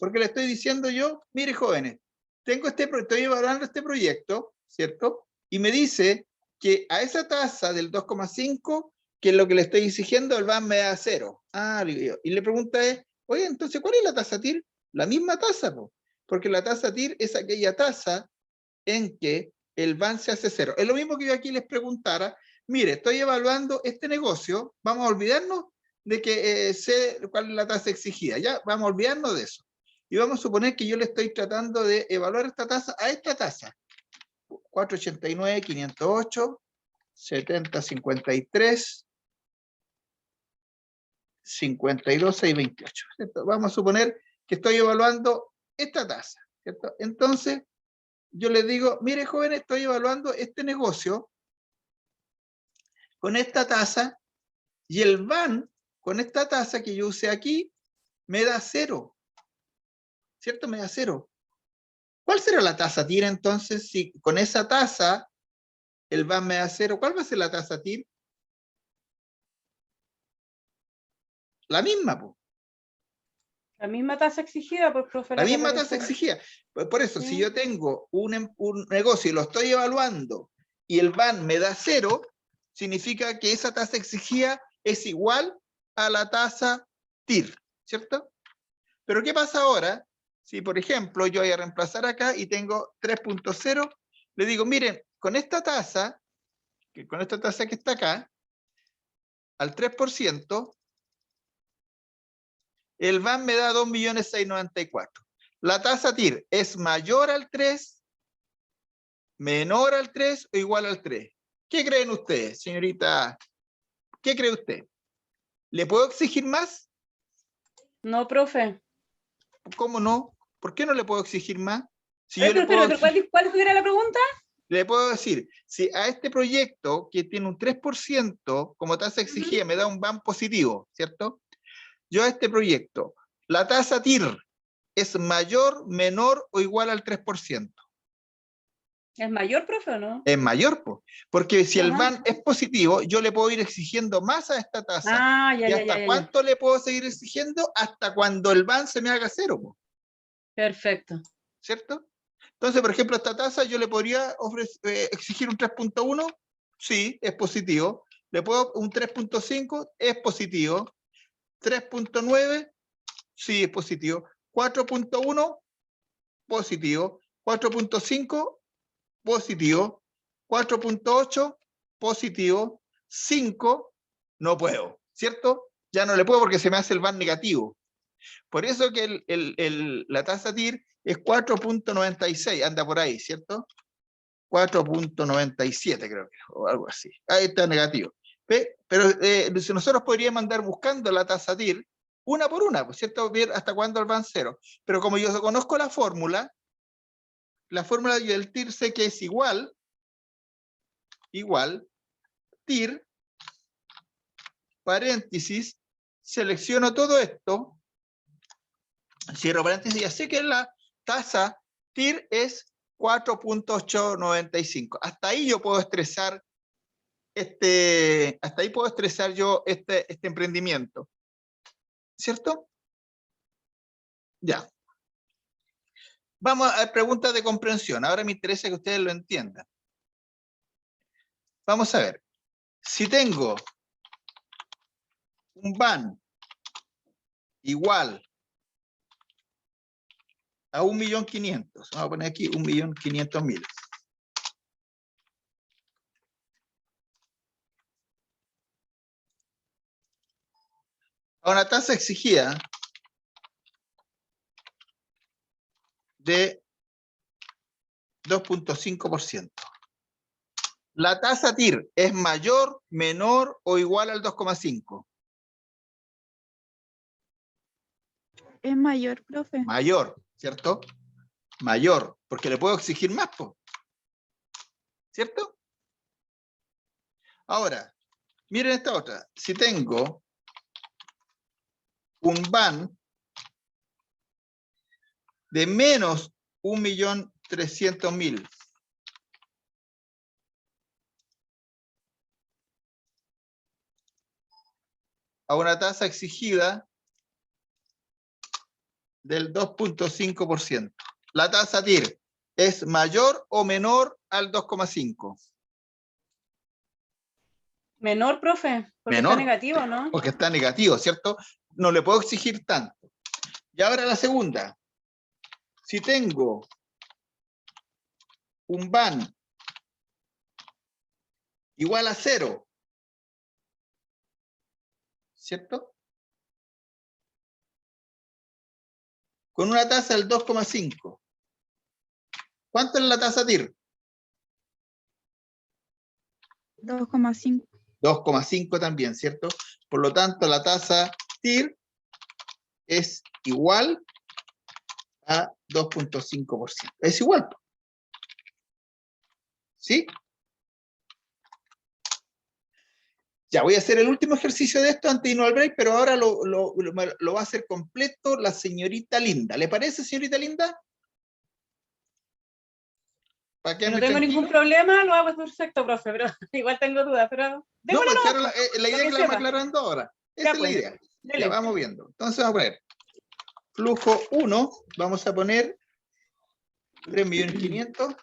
Porque le estoy diciendo yo, mire jóvenes, estoy evaluando este proyecto, ¿cierto? Y me dice que a esa tasa del 2,5, que es lo que le estoy exigiendo, el VAN me da 0. Ah, y le pregunta es, oye, entonces, ¿cuál es la tasa TIR? La misma tasa, po, porque la tasa TIR es aquella tasa en que el VAN se hace 0. Es lo mismo que yo aquí les preguntara, mire, estoy evaluando este negocio, vamos a olvidarnos de que sé cuál es la tasa exigida, ya, vamos a olvidarnos de eso. Y vamos a suponer que yo le estoy tratando de evaluar esta tasa a esta tasa. 489, 508, 70, 53, 52, 628. ¿Cierto? Vamos a suponer que estoy evaluando esta tasa, ¿cierto? Entonces, yo les digo, mire jóvenes, estoy evaluando este negocio con esta tasa y el VAN con esta tasa que yo usé aquí me da 0. ¿Cierto? Me da 0. ¿Cuál será la tasa TIR entonces si con esa tasa el VAN me da 0? ¿Cuál va a ser la tasa TIR? La misma, pues. La misma tasa exigida, pues, profe. La Que misma tasa aparece. exigida. Por eso, Sí. si yo tengo un negocio y lo estoy evaluando y el VAN me da 0, significa que esa tasa exigida es igual a la tasa TIR, ¿cierto? Pero ¿qué pasa ahora? Si, por ejemplo, yo voy a reemplazar acá y tengo 3.0, le digo, miren, con esta tasa que está acá, al 3%, el VAN me da 2.694.000. La tasa TIR es mayor al 3, menor al 3 o igual al 3. ¿Qué creen ustedes, señorita? ¿Qué cree usted? ¿Le puedo exigir más? No, profe. ¿Cómo no? ¿Por qué no le puedo exigir más? Si A yo ver, le puedo pero ¿cuál era la pregunta? le puedo decir, si a este proyecto que tiene un 3% como tasa exigida me da un BAN positivo, ¿cierto? Yo a este proyecto, la tasa TIR es mayor, menor o igual al 3%. ¿Es mayor, profe, o no? Es mayor, porque si el Ajá. BAN es positivo, yo le puedo ir exigiendo más a esta tasa. Ah, ya, ¿Y ya, hasta ya. cuánto le puedo seguir exigiendo? Hasta cuando el BAN se me haga cero, Perfecto. ¿cierto? Entonces, por ejemplo, esta tasa yo le podría exigir un 3.1, sí, es positivo. Le puedo un 3.5, es positivo. 3.9, sí, es positivo. 4.1, positivo. 4.5, positivo. 4.8, positivo. 5, no puedo, ¿cierto? Ya no le puedo porque se me hace el BAN negativo. Por eso que la tasa TIR es 4.96, anda por ahí, ¿cierto? 4.97 creo que, o algo así. Ahí está negativo. ¿Ve? Pero si nosotros podríamos andar buscando la tasa TIR una por una, ¿cierto? Ver hasta cuándo el van cero. Pero como yo conozco la fórmula del TIR sé que es igual, TIR, paréntesis, selecciono todo esto, cierro paréntesis, ya sé que la tasa TIR es 4.895. Hasta ahí yo puedo estresar hasta ahí puedo estresar yo este emprendimiento. ¿Cierto? Ya. Vamos a preguntas de comprensión. Ahora me interesa que ustedes lo entiendan. Vamos a ver. Si tengo un BAN igual a 1.500.000, vamos a poner aquí 1.500.000. A una tasa exigida de 2.5%. ¿La tasa TIR es mayor, menor o igual al 2,5? Es mayor, profe. Mayor, ¿cierto? Mayor, porque le puedo exigir más, ¿cierto? Ahora, miren esta otra. Si tengo un BAN de menos 1.300.000, a una tasa exigida del 2.5%. La tasa TIR es mayor o menor al 2,5. Menor, profe, porque Menor, está negativo, ¿no? porque está negativo, ¿cierto? No le puedo exigir tanto. Y ahora la segunda. Si tengo un BAN igual a 0, ¿cierto? Con una tasa del 2,5. ¿Cuánto es la tasa TIR? 2,5. 2,5 también, ¿cierto? Por lo tanto, la tasa TIR es igual a 2.5%. Es igual. ¿Sí? Ya voy a hacer el último ejercicio de esto antes de irnos al break, pero ahora lo va a hacer completo la señorita Linda. ¿Le parece, señorita Linda? ¿Para qué Si no tengo ningún problema, lo hago perfecto, profe, pero igual tengo dudas, pero No, démosle pues nomás, ahora la idea lo es que que la vamos sepa. aclarando ahora. Esa Ya, es la pues, idea. dele. Ya vamos viendo. Entonces vamos a poner flujo 1, vamos a poner 3.500.000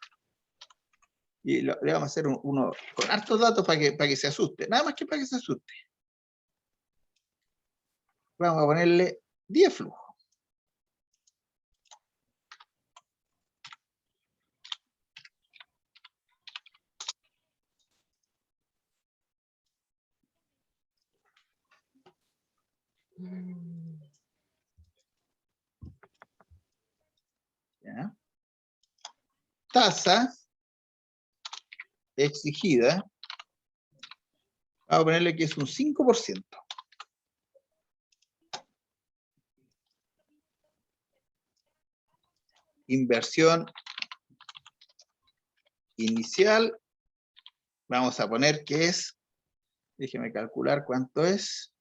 y le vamos a hacer uno con hartos datos para que se asuste. Nada más que para que se asuste. Vamos a ponerle 10 flujos. ¿Ya? Tasa exigida, vamos a ponerle que es un 5%. inversión inicial, vamos a poner que es, déjeme calcular cuánto es,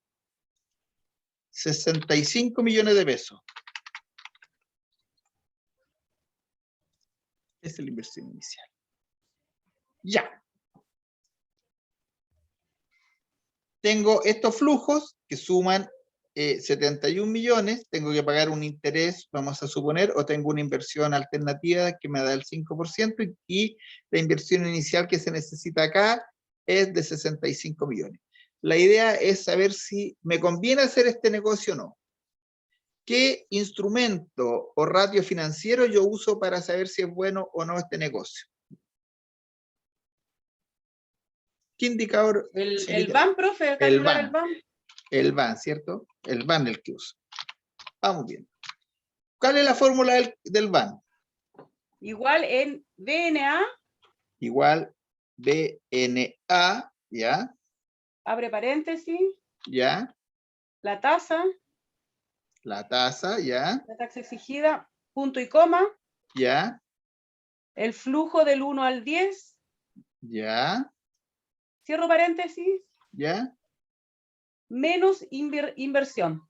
65 millones de pesos. Esa es la inversión inicial. Ya. Tengo estos flujos que suman 71 millones, tengo que pagar un interés, vamos a suponer, o tengo una inversión alternativa que me da el 5%, y la inversión inicial que se necesita acá es de 65 millones. La idea es saber si me conviene hacer este negocio o no. ¿Qué instrumento o ratio financiero yo uso para saber si es bueno o no este negocio? ¿Qué indicador? El BAN, profe, El calcular el BAN. BAN. El BAN, ¿cierto? El BAN el que uso. Vamos bien. ¿Cuál es la fórmula del BAN? Igual en DNA, Igual BNA, ¿ya? abre paréntesis, ¿Ya? la tasa ¿Ya? exigida, punto y coma, ¿Ya? el flujo del 1 al 10, ¿Ya? cierro paréntesis, ¿Ya? menos inversión.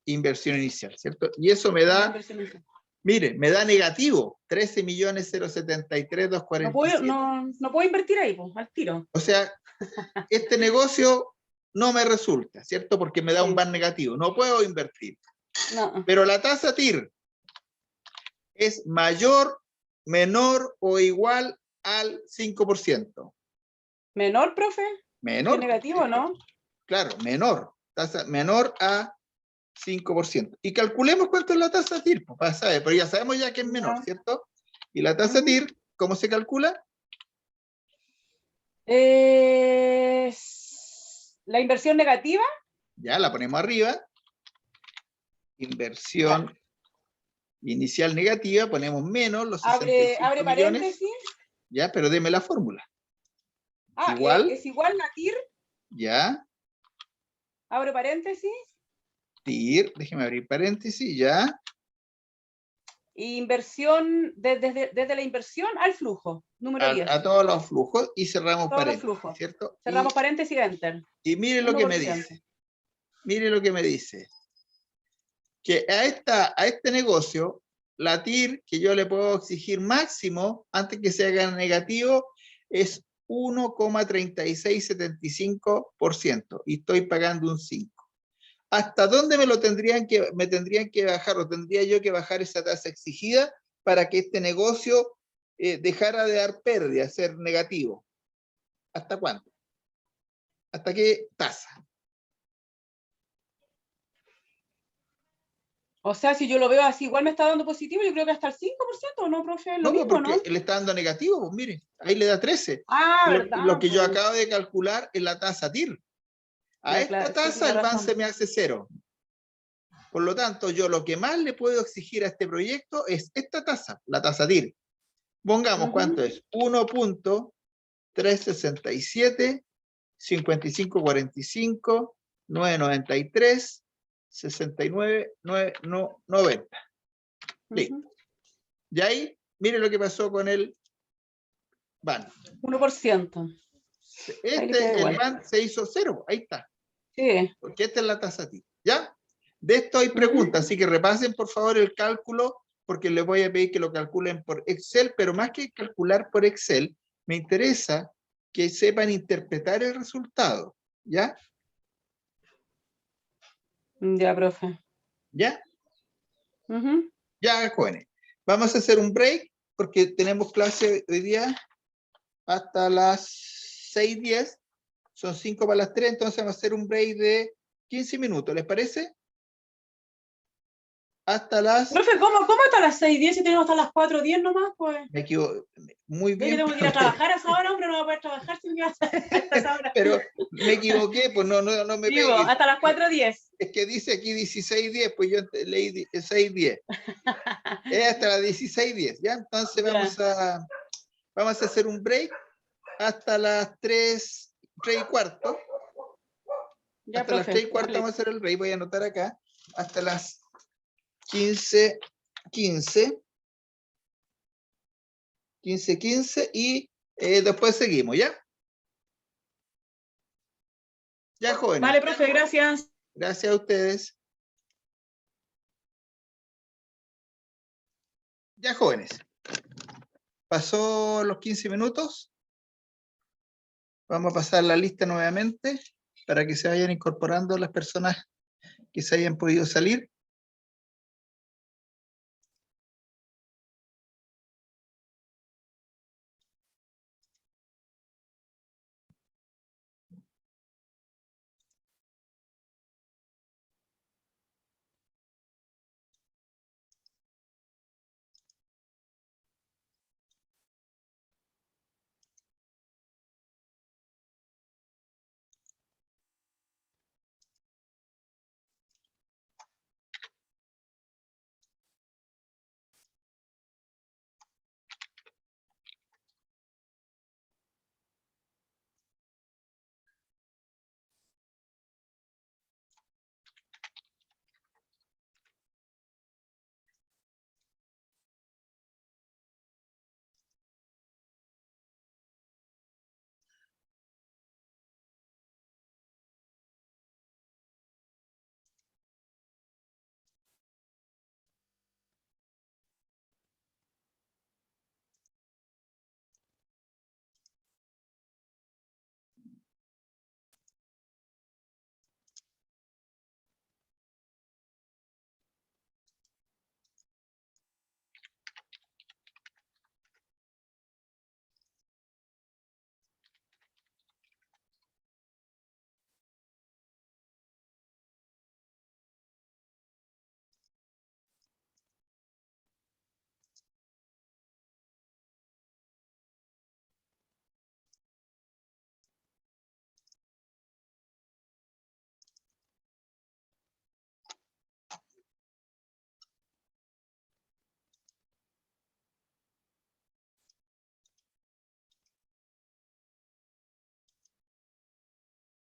Inversión inicial, ¿cierto? Y eso me da, Inversión inicial. mire, me da negativo, 13.073.247. No puedo invertir ahí, pues, al tiro. O sea, este negocio no me resulta, ¿cierto? Porque me da un BAN negativo, no puedo invertir. No. Pero la tasa TIR es mayor, menor o igual al 5%. ¿Menor, profe? Menor. ¿Qué negativo, no? Claro, menor. Tasa menor a 5%. Y calculemos cuánto es la tasa TIR, pues, para saber, pero ya sabemos ya que es menor, Ya. ¿cierto? Y la tasa TIR, ¿cómo se calcula? La inversión negativa. Ya la ponemos arriba. Inversión inicial negativa, ponemos menos los 65 Abre millones. paréntesis. Ya, pero deme la fórmula. Ah, Igual. es igual la TIR. Ya. Abre paréntesis. TIR, déjeme abrir paréntesis, ya. Inversión, desde la inversión al flujo, número 10. A todos los flujos y cerramos Todos los paréntesis, flujos. ¿cierto? Cerramos paréntesis y enter. Y mire lo que me 1%. dice. Mire lo que me dice. Que a este negocio, la TIR que yo le puedo exigir máximo antes que se haga negativo es 1,3675% y estoy pagando un 5%. ¿Hasta dónde me tendrían que bajar o tendría yo que bajar esa tasa exigida para que este negocio dejara de dar pérdida, ser negativo? ¿Hasta cuánto? ¿Hasta qué tasa? O sea, si yo lo veo así, igual me está dando positivo, yo creo que hasta el 5%, ¿o no, profe? Es lo mismo, porque ¿no? le está dando negativo, pues mire, ahí le da 13. Ah, Y lo que yo pues. acabo de calcular es la tasa TIR. A Ya, esta claro, sí, tasa tiene el BAN razón. se me hace 0. Por lo tanto, yo lo que más le puedo exigir a este proyecto es esta tasa, la tasa TIR. Pongamos cuánto es, 1.367, 5545, 993, 69, 90. Listo. Y ahí, mire lo que pasó con el BAN. 1%. El BAN se hizo 0, ahí está. Sí. Porque esta es la tasa TIR. ¿Ya? De esto hay preguntas, así que repasen por favor el cálculo, porque les voy a pedir que lo calculen por Excel, pero más que calcular por Excel, me interesa que sepan interpretar el resultado. ¿Ya? Ya, profe. ¿Ya? Ya, jóvenes. Vamos a hacer un break, porque tenemos clase hoy día hasta las 6:10. Son 5 para las 3, entonces vamos a hacer un break de 15 minutos. ¿Les parece? Hasta las... Profe, ¿cómo hasta las 6:10 si tenemos hasta las 4:10 nomás? Pues. Me equivoco. Muy bien. Yo tengo que ir a trabajar a esa hora, hombre, no voy a poder trabajar si me voy a esa hora. Pero me equivoqué, pues no me Vivo, pegues. hasta las 4:10. Es que dice aquí 16:10, pues yo leí 6:10. Es hasta las 16:10, ¿ya? Entonces vamos a hacer un break hasta las 3:15. Ya, hasta las 3:15 vamos a hacer el break, voy a anotar acá. Hasta las 15:15. 15-15 y después seguimos, ¿ya? Ya, jóvenes. Vale, profe, gracias. Gracias a ustedes. Ya, jóvenes. Pasó los 15 minutos. Vamos a pasar la lista nuevamente para que se vayan incorporando las personas que se hayan podido salir.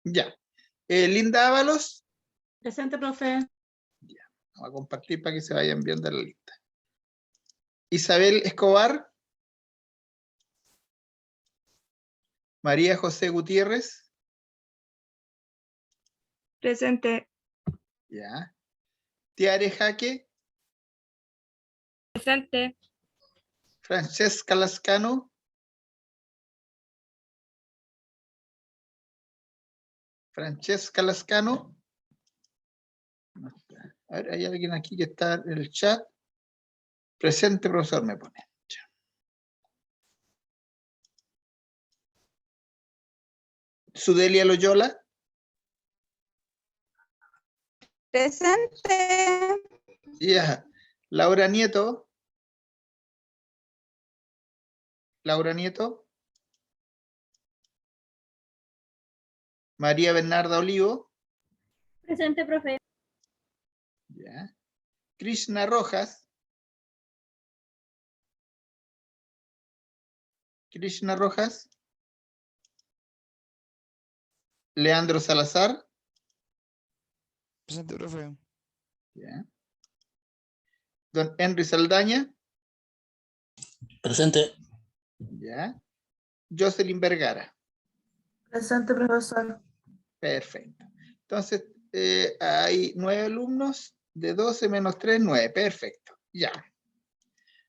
Ya. Linda Ábalos. Presente, profe. Vamos a compartir para que se vayan viendo la lista. Isabel Escobar. María José Gutiérrez. Presente. Ya. Tiare Jaque. Presente. Francesca Lascano. Francesca Lascano. No está. A ver, hay alguien aquí que está en el chat. Presente, profesor, me pone. Ya. Sudelia Loyola. Presente. Ya. Laura Nieto. Laura Nieto. María Bernarda Olivo. Presente, profe. Ya. Krishna Rojas. Krishna Rojas. Leandro Salazar. Presente, profe. Ya. Don Henry Saldaña. Presente. Ya. Jocelyn Vergara. Presente, profesor. Perfecto. Entonces, hay 9 alumnos, de 12 menos 3, 9. Perfecto. Ya.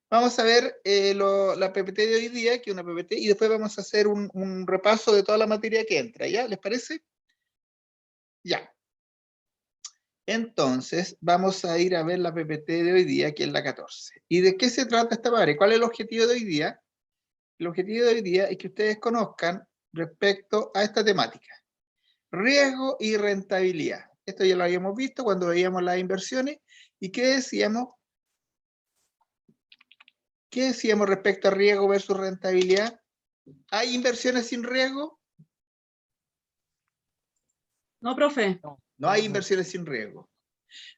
Vamos a ver la PPT de hoy día, que es una PPT, y después vamos a hacer un repaso de toda la materia que entra. ¿Ya? ¿Les parece? Ya. Entonces, vamos a ir a ver la PPT de hoy día, que es la 14. ¿Y de qué se trata esta madre? ¿Cuál es el objetivo de hoy día? El objetivo de hoy día es que ustedes conozcan respecto a esta temática. Riesgo y rentabilidad. Esto ya lo habíamos visto cuando veíamos las inversiones. ¿Y qué decíamos? ¿Qué decíamos respecto a riesgo versus rentabilidad? ¿Hay inversiones sin riesgo? No, profe. No hay inversiones sin riesgo.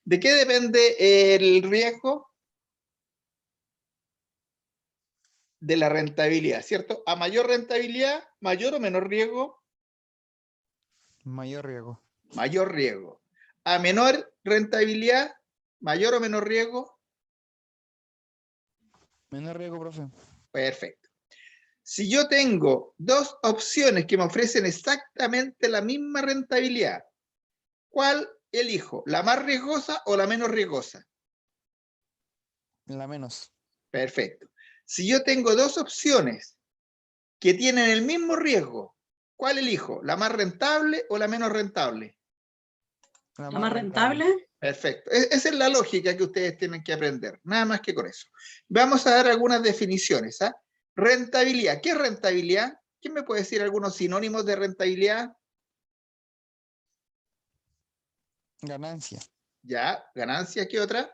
¿De qué depende el riesgo? De la rentabilidad, ¿cierto? A mayor rentabilidad, mayor o menor riesgo. Mayor riesgo. Mayor riesgo. A menor rentabilidad, mayor o menor riesgo. Menor riesgo, profe. Perfecto. Si yo tengo dos opciones que me ofrecen exactamente la misma rentabilidad, ¿cuál elijo? ¿La más riesgosa o la menos riesgosa? La menos. Perfecto. Si yo tengo dos opciones que tienen el mismo riesgo, ¿cuál elijo? ¿La más rentable o la menos rentable? ¿La más rentable? Perfecto. Esa es la lógica que ustedes tienen que aprender. Nada más que con eso. Vamos a dar algunas definiciones. ¿Ah? Rentabilidad. ¿Qué es rentabilidad? ¿Quién me puede decir algunos sinónimos de rentabilidad? Ganancia. Ya, ganancia. ¿Qué otra?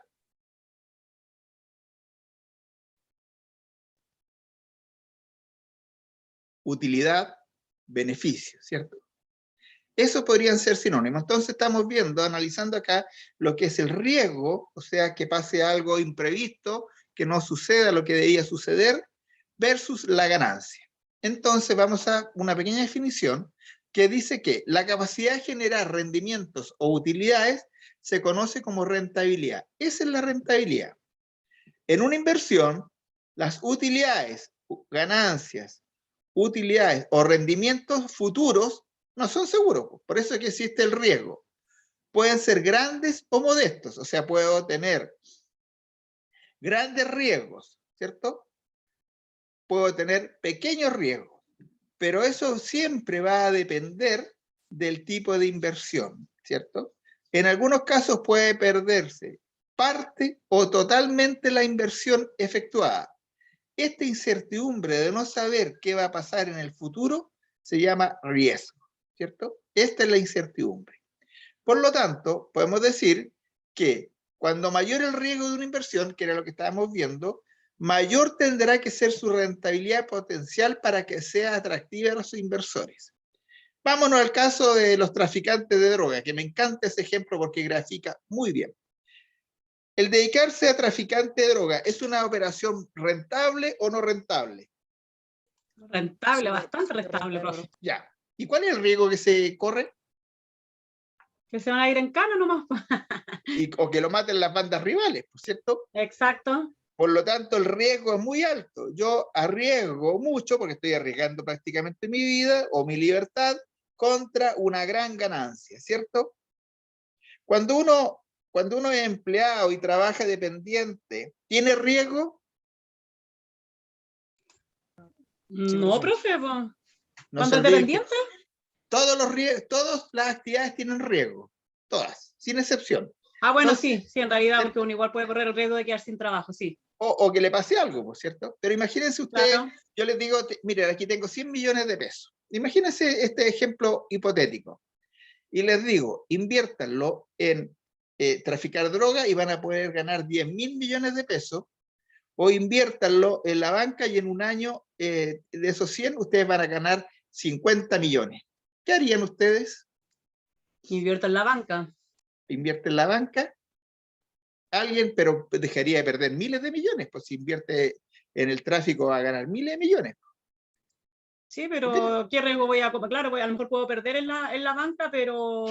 Utilidad, beneficio, ¿cierto? Eso podrían ser sinónimos. Entonces estamos viendo, analizando acá lo que es el riesgo, o sea, que pase algo imprevisto, que no suceda lo que debía suceder, versus la ganancia. Entonces vamos a una pequeña definición que dice que la capacidad de generar rendimientos o utilidades se conoce como rentabilidad. Esa es la rentabilidad. En una inversión, las utilidades, ganancias, utilidades o rendimientos futuros no son seguros, por eso es que existe el riesgo. Pueden ser grandes o modestos, o sea, puedo tener grandes riesgos, ¿cierto? Puedo tener pequeños riesgos, pero eso siempre va a depender del tipo de inversión, ¿cierto? En algunos casos puede perderse parte o totalmente la inversión efectuada. Esta incertidumbre de no saber qué va a pasar en el futuro se llama riesgo, ¿cierto? Esta es la incertidumbre. Por lo tanto, podemos decir que cuando mayor el riesgo de una inversión, que era lo que estábamos viendo, mayor tendrá que ser su rentabilidad potencial para que sea atractiva a los inversores. Vámonos al caso de los traficantes de droga, que me encanta ese ejemplo porque grafica muy bien. ¿El dedicarse a traficante de droga es una operación rentable o no rentable? Rentable, bastante rentable, profe. Ya. ¿Y cuál es el riesgo que se corre? Que se van a ir en cana nomás. O que lo maten las bandas rivales, ¿por cierto? Exacto. Por lo tanto, el riesgo es muy alto. Yo arriesgo mucho, porque estoy arriesgando prácticamente mi vida o mi libertad, contra una gran ganancia, ¿cierto? Cuando uno es empleado y trabaja dependiente, ¿tiene riesgo? No, profe, po. No ¿Cuándo se es olviden que dependiente? todas las actividades tienen riesgo, todas, sin excepción. Ah, bueno, Entonces, sí, en realidad, porque uno igual puede correr el riesgo de quedar sin trabajo, sí. o que le pase algo, ¿por cierto? Pero imagínense ustedes, Claro. yo les digo, miren, aquí tengo 100 millones de pesos. Imagínense este ejemplo hipotético. Y les digo, inviértanlo en traficar droga y van a poder ganar 10.000 millones de pesos, o inviértanlo en la banca y en un año de esos 100 ustedes van a ganar 50 millones. ¿Qué harían ustedes? Invierto en la banca. Invierten en la banca, alguien, pero dejaría de perder miles de millones, pues si invierte en el tráfico va a ganar miles de millones. Sí, pero ¿qué riesgo voy a comer? Claro, a lo mejor puedo perder en la banca, pero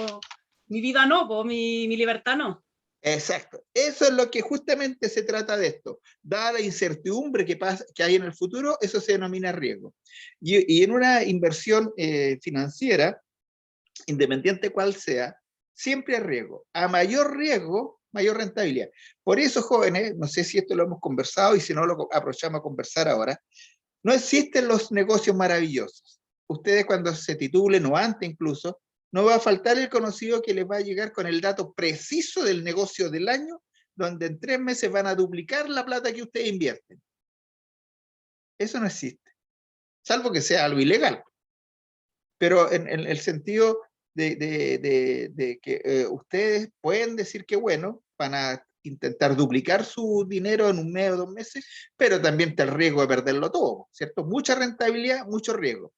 mi vida no, po, mi libertad no. Exacto. Eso es lo que justamente se trata de esto. Dada la incertidumbre que hay en el futuro, eso se denomina riesgo. Y en una inversión financiera, independiente cuál sea, siempre hay riesgo. A mayor riesgo, mayor rentabilidad. Por eso, jóvenes, no sé si esto lo hemos conversado y si no lo aprovechamos a conversar ahora, no existen los negocios maravillosos. Ustedes cuando se titulen o antes incluso, no va a faltar el conocido que les va a llegar con el dato preciso del negocio del año, donde en 3 meses van a duplicar la plata que ustedes invierten. Eso no existe, salvo que sea algo ilegal. Pero en el sentido de que ustedes pueden decir que bueno, van a intentar duplicar su dinero en un mes o 2 meses, pero también está el riesgo de perderlo todo, ¿cierto? Mucha rentabilidad, mucho riesgo.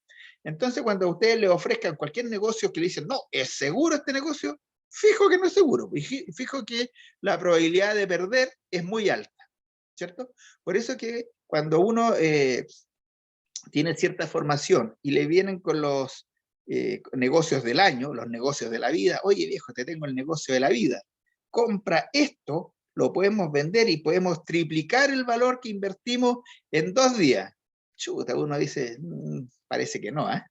Entonces, cuando a ustedes les ofrezcan cualquier negocio que le dicen, no, ¿es seguro este negocio? Fijo que no es seguro, fijo que la probabilidad de perder es muy alta, ¿cierto? Por eso que cuando uno tiene cierta formación y le vienen con los negocios del año, los negocios de la vida, oye viejo, te tengo el negocio de la vida, compra esto, lo podemos vender y podemos triplicar el valor que invertimos en 2 días. chuta, uno dice, parece que no, ¿eh?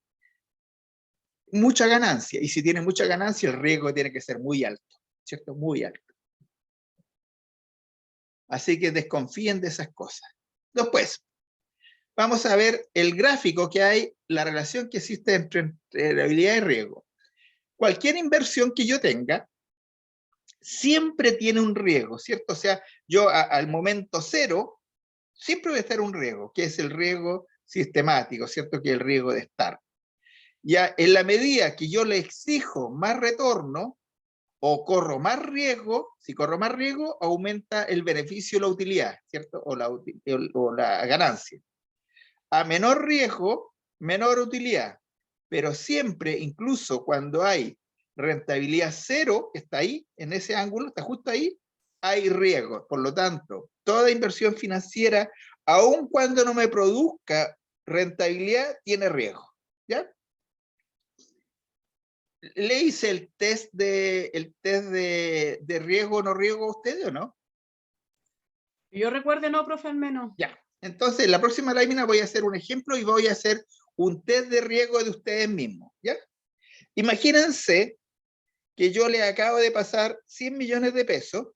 Mucha ganancia, y si tiene mucha ganancia, el riesgo tiene que ser muy alto, ¿cierto? Muy alto. Así que desconfíen de esas cosas. Después, vamos a ver el gráfico que hay, la relación que existe entre rentabilidad y riesgo. Cualquier inversión que yo tenga, siempre tiene un riesgo, ¿cierto? O sea, yo al momento cero, siempre voy a estar un riesgo, que es el riesgo sistemático, ¿cierto? Que es el riesgo de estar. Ya en la medida que yo le exijo más retorno, o corro más riesgo, si corro más riesgo, aumenta el beneficio o la utilidad, ¿cierto? O la ganancia. A menor riesgo, menor utilidad. Pero siempre, incluso cuando hay rentabilidad cero, está ahí, en ese ángulo, está justo ahí, hay riesgo. Por lo tanto, toda inversión financiera, aun cuando no me produzca rentabilidad, tiene riesgo. ¿Ya? ¿Le hice el test de riesgo o no riesgo a usted o no? Yo recuerde, no, profe, al menos. Ya. Entonces, en la próxima lámina voy a hacer un ejemplo y voy a hacer un test de riesgo de ustedes mismos. ¿Ya? Imagínense que yo le acabo de pasar 100 millones de pesos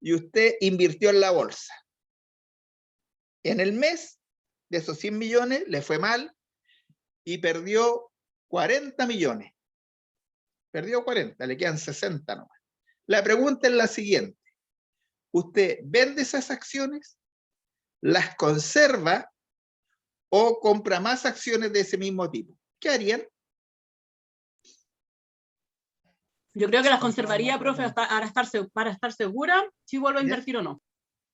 y usted invirtió en la bolsa. En el mes de esos 100 millones le fue mal y perdió 40 millones. Perdió 40, le quedan 60 nomás. La pregunta es la siguiente. ¿Usted vende esas acciones, las conserva o compra más acciones de ese mismo tipo? ¿Qué harían? Yo creo que las conservaría, profe, para estar segura si vuelvo a ¿Ya? invertir o no.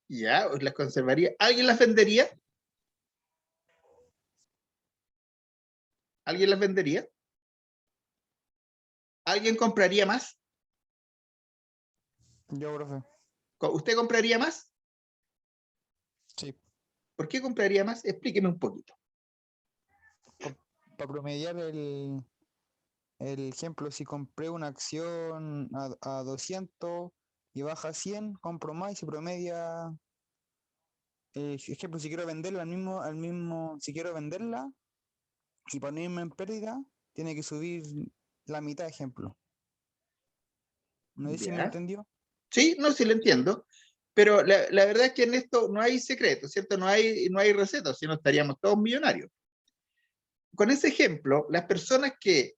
Ya, las conservaría. ¿Alguien las vendería? ¿Alguien las vendería? ¿Alguien compraría más? Yo, profe. ¿Usted compraría más? Sí. ¿Por qué compraría más? Explíqueme un poquito. Para promediar el ejemplo, si compré una acción a 200 y baja a 100, compro más y se promedia. Ejemplo, si quiero venderla si quiero venderla y ponerme en pérdida, tiene que subir la mitad, ejemplo. ¿No sé si me Ya. entendió? Sí, no, sí lo entiendo. Pero la verdad es que en esto no hay secreto, ¿cierto? No hay recetas, si no estaríamos todos millonarios. Con ese ejemplo, las personas que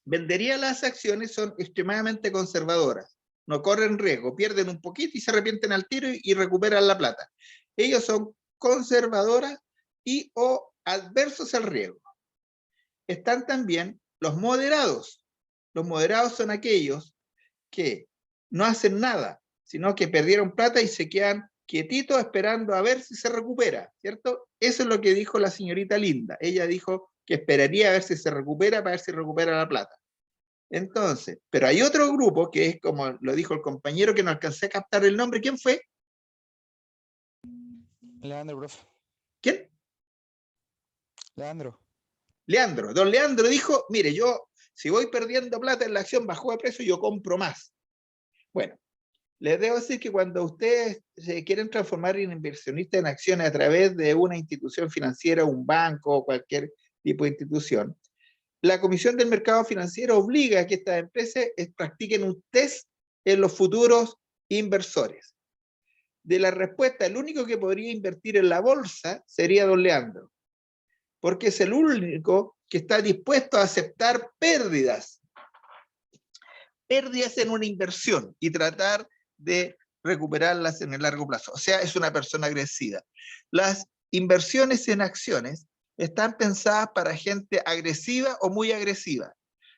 venderían las acciones son extremadamente conservadoras. No corren riesgo, pierden un poquito y se arrepienten al tiro y recuperan la plata. Ellos son conservadoras y o adversos al riesgo. Están también los moderados. Los moderados son aquellos que no hacen nada, sino que perdieron plata y se quedan quietitos esperando a ver si se recupera, ¿cierto? Eso es lo que dijo la señorita Linda. Ella dijo que esperaría a ver si se recupera para ver si recupera la plata. Entonces, pero hay otro grupo que es como lo dijo el compañero que no alcancé a captar el nombre. ¿Quién fue? Leandro, profe. ¿Quién? Leandro. Leandro. Don Leandro dijo, mire, yo si voy perdiendo plata en la acción bajó de precio, yo compro más. Bueno, les debo decir que cuando ustedes se quieren transformar en inversionistas en acciones a través de una institución financiera, un banco o cualquier tipo de institución, la Comisión del Mercado Financiero obliga a que estas empresas practiquen un test en los futuros inversores. De la respuesta, el único que podría invertir en la bolsa sería don Leandro, porque es el único que está dispuesto a aceptar pérdidas en una inversión y tratar de recuperarlas en el largo plazo. O sea, es una persona agresiva. Las inversiones en acciones están pensadas para gente agresiva o muy agresiva.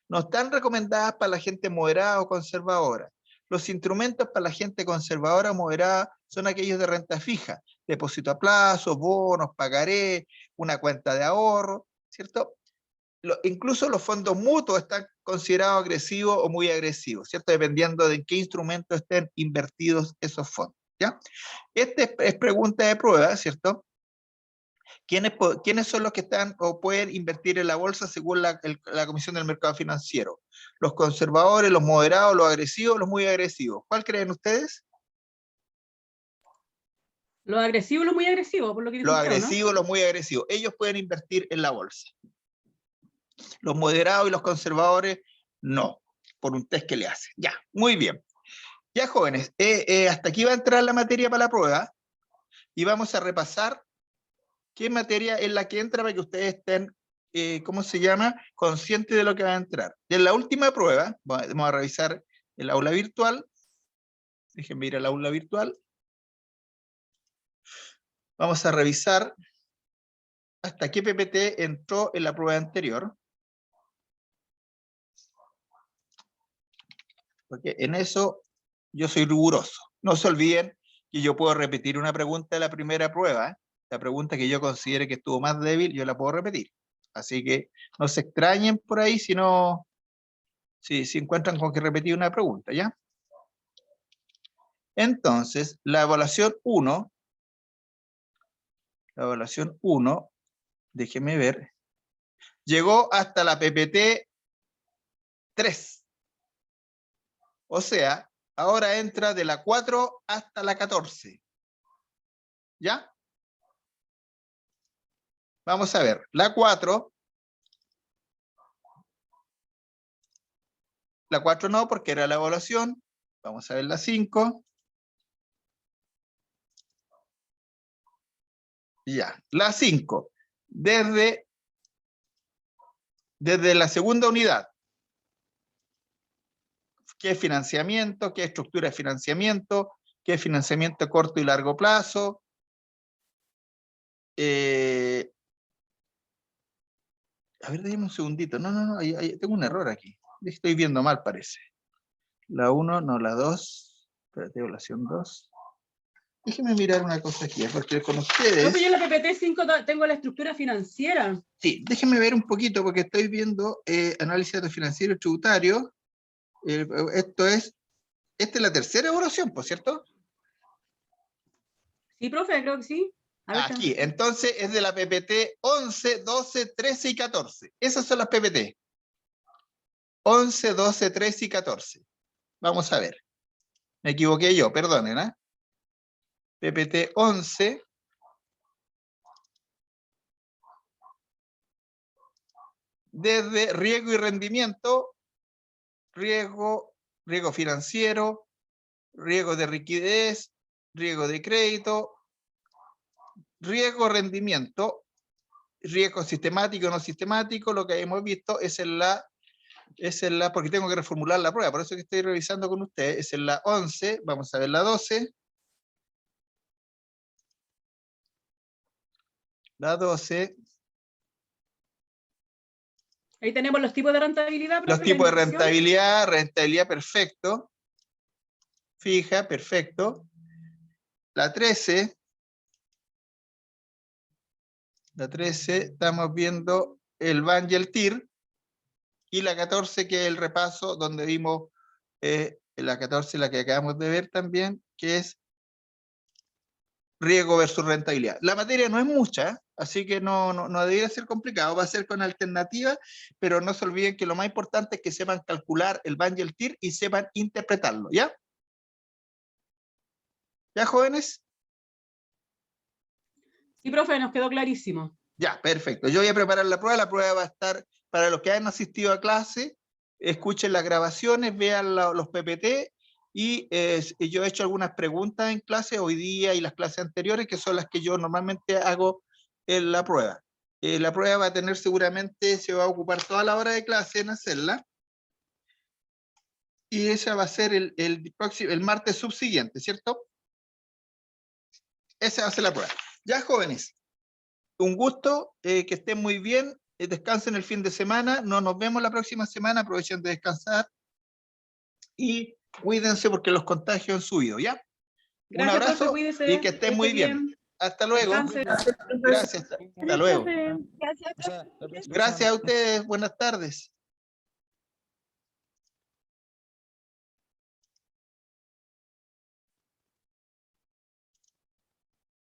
No están recomendadas para la gente moderada o conservadora. Los instrumentos para la gente conservadora o moderada son aquellos de renta fija, depósito a plazo, bonos, pagaré, una cuenta de ahorro, ¿cierto? Incluso los fondos mutuos están considerados agresivos o muy agresivos, ¿cierto? Dependiendo de en qué instrumento estén invertidos esos fondos, ¿ya? Esta es pregunta de prueba, ¿cierto? ¿Quiénes son los que están o pueden invertir en la bolsa según la Comisión del Mercado Financiero? ¿Los conservadores, los moderados, los agresivos, los muy agresivos? ¿Cuál creen ustedes? Los agresivos, los muy agresivos, por lo que Los escuchado, ¿no? agresivos, los muy agresivos. Ellos pueden invertir en la bolsa. Los moderados y los conservadores, no, por un test que le hacen. Ya, muy bien. Ya, jóvenes, hasta aquí va a entrar la materia para la prueba y vamos a repasar qué materia es la que entra para que ustedes estén, ¿cómo se llama?, conscientes de lo que va a entrar. En la última prueba, vamos a revisar el aula virtual. Déjenme ir al aula virtual. Vamos a revisar hasta qué PPT entró en la prueba anterior. Porque en eso yo soy riguroso. No se olviden que yo puedo repetir una pregunta de la primera prueba. La pregunta que yo considere que estuvo más débil, yo la puedo repetir. Así que no se extrañen por ahí si no, si encuentran con que repetir una pregunta, ¿ya? Entonces, la evaluación 1, déjenme ver, llegó hasta la PPT 3. O sea, ahora entra de la 4 hasta la 14. ¿Ya? Vamos a ver, la 4 no, porque era la evaluación. Vamos a ver la 5. Ya, la 5. Desde la segunda unidad. ¿Qué es financiamiento? ¿Qué estructura de financiamiento? ¿Qué es financiamiento a corto y largo plazo? A ver, déjame un segundito. No, tengo un error aquí. Estoy viendo mal, parece. La 1, no, la 2. Espérate, evaluación 2. Déjenme mirar una cosa aquí, porque con ustedes... No, pues yo en la PPT 5 tengo la estructura financiera. Sí, déjenme ver un poquito, porque estoy viendo análisis de datos financieros tributarios. Esta es la tercera evaluación, ¿por cierto? Sí, profe, creo que sí. A ver, Aquí, entonces es de la PPT 11, 12, 13 y 14. Esas son las PPT. 11, 12, 13 y 14. Vamos a ver. Me equivoqué yo, perdonen, ¿eh? PPT 11. Desde riesgo y rendimiento, riesgo financiero, riesgo de liquidez, riesgo de crédito, riesgo rendimiento, riesgo sistemático o no sistemático. Lo que hemos visto es en la, porque tengo que reformular la prueba, por eso que estoy revisando con ustedes, es en la 11, vamos a ver la 12. La 12. ahí tenemos los tipos de rentabilidad. Los profe, tipos de la inversión. rentabilidad, perfecto. Fija, perfecto. La 13. La 13, estamos viendo el BAN y el TIR. Y la 14, que es el repaso, donde vimos la 14, la que acabamos de ver también, que es riesgo versus rentabilidad. La materia no es mucha, así que no debería ser complicado, va a ser con alternativas, pero no se olviden que lo más importante es que sepan calcular el BAN y el TIR y sepan interpretarlo, ¿ya? ¿Ya, jóvenes? Sí, profe, nos quedó clarísimo. Ya, perfecto. Yo voy a preparar la prueba va a estar, para los que han asistido a clase, escuchen las grabaciones, vean los PPT, y yo he hecho algunas preguntas en clase hoy día y las clases anteriores, que son las que yo normalmente hago en la prueba. La prueba va a tener seguramente, se va a ocupar toda la hora de clase en hacerla, y esa va a ser el martes subsiguiente, ¿cierto? Esa va a ser la prueba. Ya, jóvenes, un gusto, que estén muy bien, descansen el fin de semana, no nos vemos la próxima semana, aprovechen de descansar y cuídense porque los contagios han subido, ¿ya? Gracias, un abrazo, profe, cuídese, y que estén muy bien. Hasta luego. Descanse. Gracias, hasta luego. Profe. Gracias, O sea, la próxima Gracias a semana- ustedes, buenas tardes.